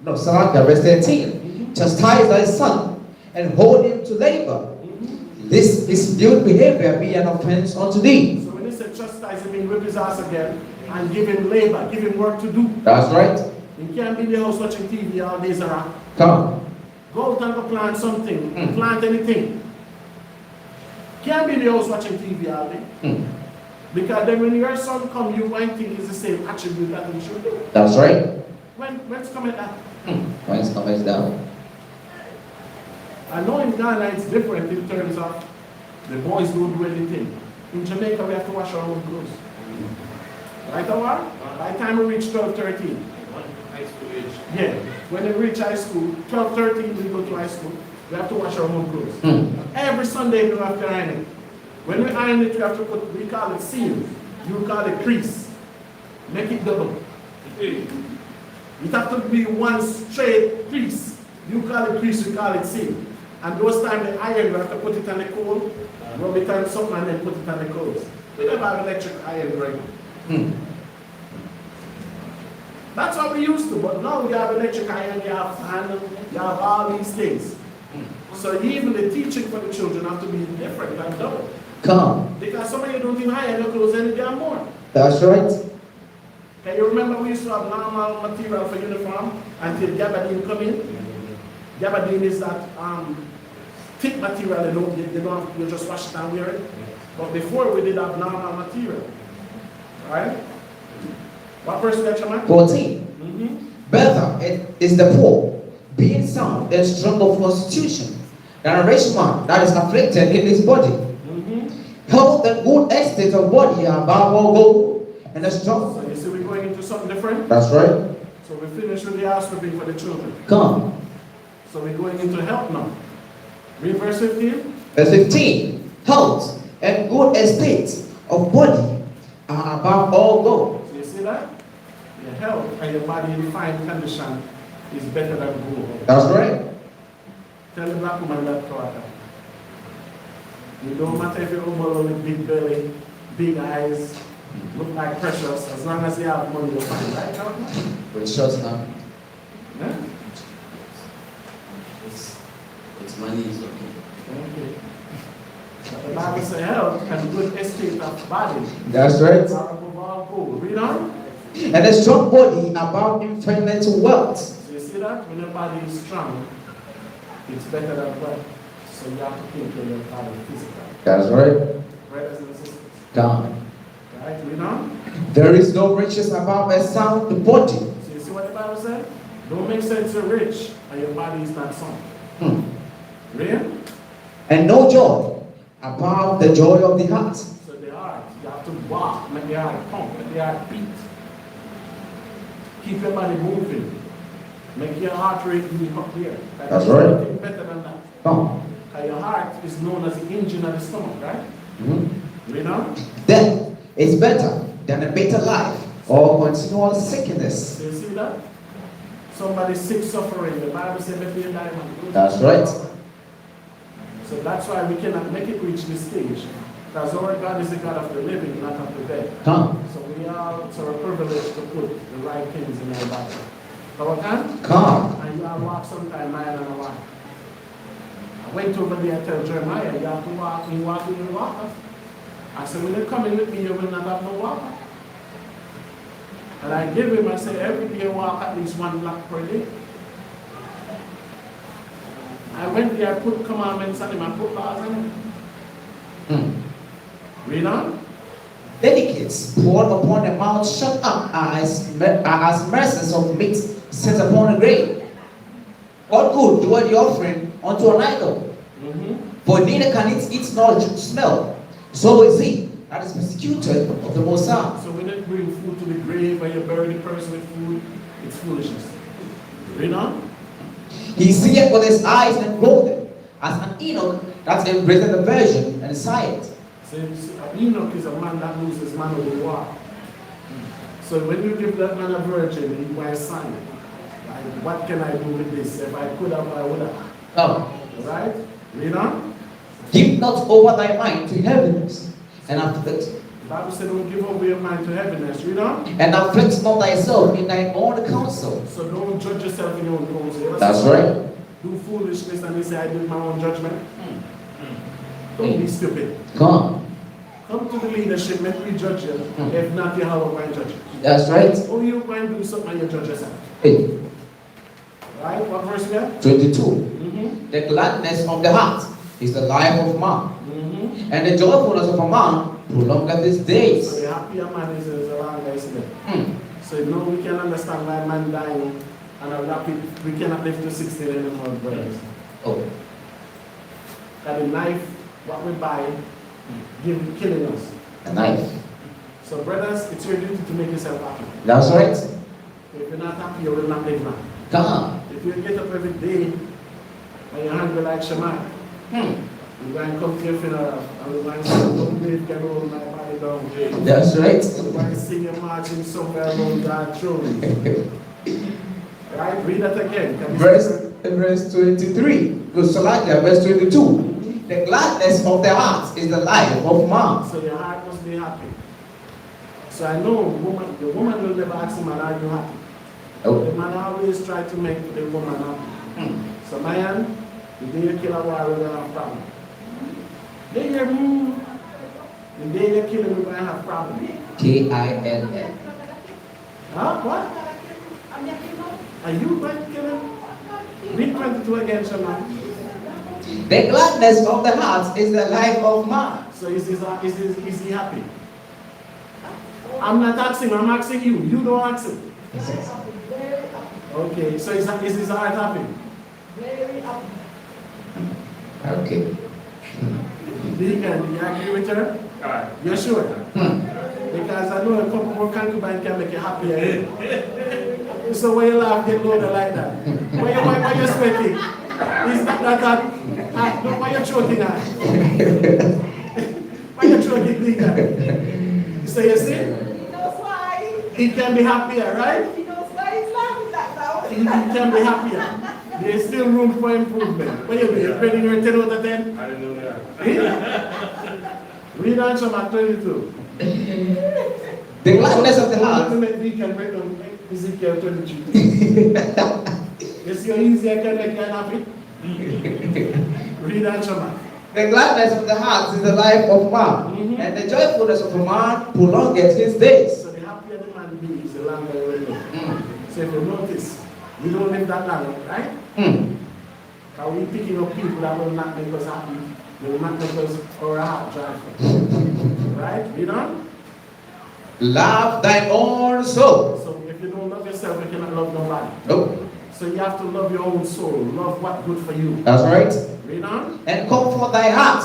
No, verse 13. Chastise thy son and hold him to labor. This dispute behavior be an offense unto thee. So when he said chastise him, whip his ass again and give him labor, give him work to do. That's right. You can't be in the house watching TV all days around. Come. Go out and go plant something, plant anything. Can't be in the house watching TV all day. Because then when your son come, you might think it's the same attribute that he should do. That's right. When's coming at? When's coming down? I know in Ghana it's different in terms of the boys don't do anything. In Jamaica we have to wash our own clothes. Right, Awar? By the time we reach 12, 13. High school age. Yeah. When we reach high school, 12, 13 we go to high school, we have to wash our own clothes. Every Sunday we have to iron it. When we iron it, we have to put, we call it seal. You call it crease. Make it double. It have to be one straight crease. You call it crease, we call it seal. And those times the iron, you have to put it on the coal, rub it on something and then put it on the clothes. We never have electric iron right now. That's what we used to, but now you have electric iron, you have fan, you have all these things. So even the teaching for the children have to be different and double. Come. Because some of you don't even hire your clothes any damn more. That's right. Can you remember we used to have normal material for uniform until gabardine come in? Gabardine is that thick material, you just wash it and wear it. But before we did have normal material. Right? What verse that you man? 14. Better it is the poor, being sound and strong of constitution, than a rich man that is afflicted in his body. Health and good estate of body are above all gold, and a strong. So you see we're going into something different? That's right. So we finished with the house stripping for the children. Come. So we're going into health now. Read verse 15. Verse 15. Health and good estate of body are above all gold. So you see that? Your health and your body in fine condition is better than gold. That's right. Tell the black woman that quarter. You don't matter if you're overall with big belly, big eyes, look like precious, as long as you have money you're fine, right? Precious now. Yeah? It's money is okay. Okay. But the Bible says health and good estate of body That's right. are above all gold. Read on. And a strong body above infinite wealth. So you see that? When your body is strong, it's better than wealth. So you have to think of your body physically. That's right. Brothers and sisters. God. Right? Read on. There is no riches above a sound body. So you see what the Bible said? Don't make sense you're rich and your body is not sound. Real? And no joy above the joy of the heart. So the heart, you have to walk, make the heart pump, make the heart beat. Keep your body moving. Make your heart rate be up here. That's right. Nothing better than that. Come. Because your heart is known as the engine of the stomach, right? Read on. Death is better than a bitter life or continual sickness. So you see that? Somebody sick, suffering. The Bible says, "Let me die, man." That's right. So that's why we cannot make it reach this stage. Because our God is the God of the living, not of the dead. Come. So we are so privileged to put the right things in our body. Our God? Come. And you have walk sometime, mile and a while. I went over there and tell Jeremiah, you have to walk, you walk, you walk. I said, when you come in with me, you will not have no walker. And I give him, I said, every day walk at least 1 block per day. I went there, I put commandments on him, I put laws on him. Read on. Delicates poured upon the mouth shut up are as mercies of meat set upon a grave. What good doeth the offering unto an idol? For neither can it eat nor smell. So is he that is persecuted of the Most High. So when you bring food to the grave and you bury the person with food, it's foolishness. Read on. He seeth with his eyes and clothed as an Enoch that embraced the virgin and sighed. So Enoch is a man that loses man of the war. So when you give that man a virgin, he buys sign. Like, what can I do with this? If I could have, I would have. Come. Right? Read on. Give not over thy mind to heaviness, and afflict. The Bible said, don't give over your mind to heaviness. Read on. And afflict not thyself in thine own counsel. So don't judge yourself in your own counsel. That's right. Do foolishness and you say, I did my own judgment. Don't be stupid. Come. Come to the leadership, let me judge you. If not, YAHAWAH will judge you. That's right. Oh, you go and do something and you judge yourself. Hey. Right? What verse we have? 22. The gladness of the heart is the life of man, and the joyfulness of a man prolongeth his So days. the happier man is a longer is there. So now we can understand why man dying and a rapid, we cannot live to 60 anymore, brothers. Oh. That the knife, what we buy, killing us. A knife. So brothers, it's your duty to make yourself happy. That's right. If you're not happy, you will not live long. Come. If you get up every day and you're hungry like Shema, you're going to come to your funeral and we're going to say, don't breathe, can hold my body down. That's right. We're going to sing a marching somewhere around that throne. Right? Read that again. Can you Verse 23. Verse 22. The gladness of the heart is the life of man. So your heart must be happy. So I know the woman will never ask him, are you happy? Oh. The man always try to make the woman happy. So man, the day you kill a war, we're gonna have problem. Then you the day you kill him, we're gonna have problem. K-I-N-N. Huh? What? Are you going to kill him? Read 22 again, Shaman. The gladness of the heart is the life of man. So is he happy? I'm not asking, I'm asking you. You don't ask him. Okay, so is his heart happy? Okay. Deacon, do you agree with her? Aye. You're sure? Because I know a couple more concubines can make you happier. So when you laugh, get loaded like that. Why you sweating? Is that no, why you choking at? Why you choking, Deacon? So you see? He knows why. He can be happier, right? He knows why he's laughing like that. He can be happier. There's still room for improvement. What you doing? You're rating your 10 out of 10? I didn't know that. Eh? Read on Psalm 22. The gladness of the heart. Ultimate Deacon break down Ezekiel 22. You see how easy I can make you happy? Read on Psalm. The gladness of the heart is the life of man, and the joyfulness of a man prolongeth his days. So the happier the man be, the longer he will live. So if you notice, we don't live that long, right? Because we're picking up people that will not make us happy. They will not make us our heart joyful. Right? You know? Love thine own soul. So if you don't love yourself, you cannot love nobody. Nope. So you have to love your own soul. Love what's good for you. That's right. Read on. And comfort thy heart.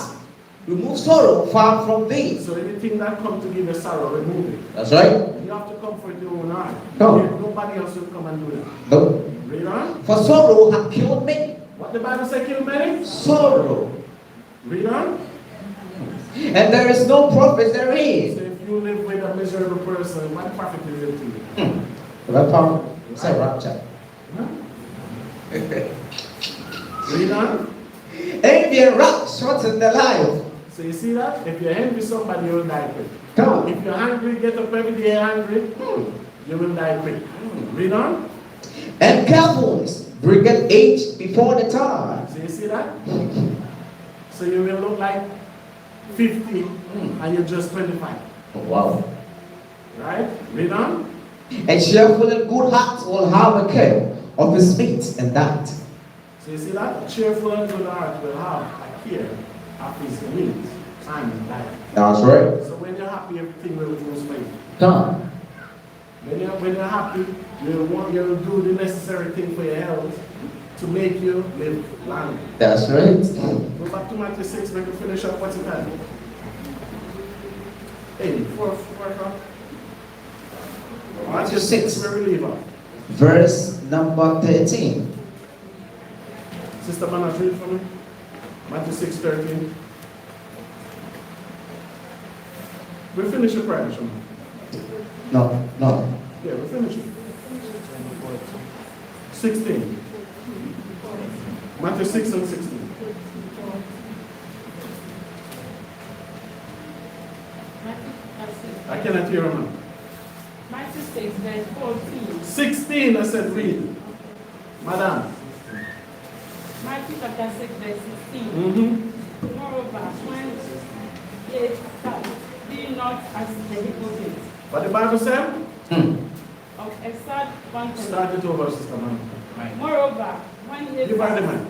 Remove sorrow far from thee. So anything that comes to give you sorrow, remove it. That's right. You have to comfort your own heart. No. Nobody else will come and do that. Nope. Read on. For sorrow hath killed many. What the Bible say kill many? Sorrow. Read on. And there is no profit So therein. if you live with a miserable person, what profit is it to you? That part, it's a rapture. Huh? Read on. Envy and wrath shorten the life. So you see that? If you envy somebody, you will die quick. Come on. If you're hungry, get up every day hungry, you will die quick. Read on. And carefulness bringeth age before the time. So you see that? So you will look like 50 and you're just 25. Oh, wow. Right? Read on. And cheerful and good heart will have a care of his meat and that. So you see that? A cheerful and good heart will have a care of his meat and life. That's right. So when you're happy, everything will go smooth. Come. When you're happy, you'll do the necessary thing for your health to make you live longer. That's right. Go back to Matthew 6, when you finish up, what's it time? 4 o'clock. Matthew 6. Where we leave off. Verse number 13. Sister Manas, read for me. Matthew 6, 13. We'll finish the prayer, Shema. No, no. Yeah, we'll finish it. 16. Matthew 6 and 16. I cannot hear him now. Matthew 6, verse 14. 16, I said read. Madam. Matthew chapter 6, verse 16. Moreover, when ye fast, be not as the hypocrites. What the Bible said? Of exact content. Start it over, Sister Man. Moreover, when ye Give her the mic.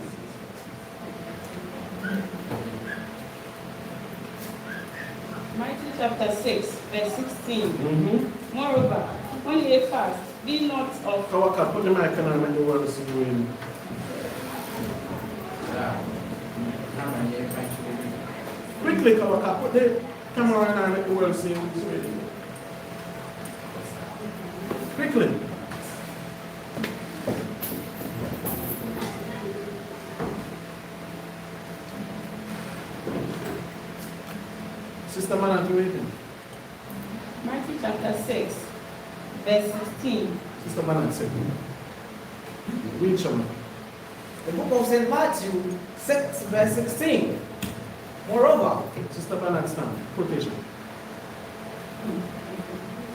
Matthew chapter 6, verse 16. Moreover, when ye fast, be not of Kawaka, put the mic on and the word is going. Quickly, Kawaka, put the camera on and let the world see it's ready. Quickly. Sister Man, you waiting? Matthew chapter 6, verse 16. Sister Man, say. Read, Shema. The book of St. Matthew 6, verse 16. Moreover, Sister Man, stand. Quotation.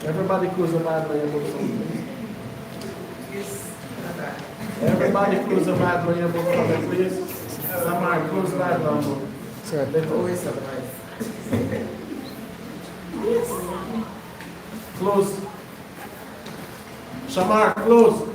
Everybody close the Bible and book something. is not a... Everybody close the Bible when you're coming, please. Samar, close the Bible. Sir, Always surprised. Close. Shamar, close.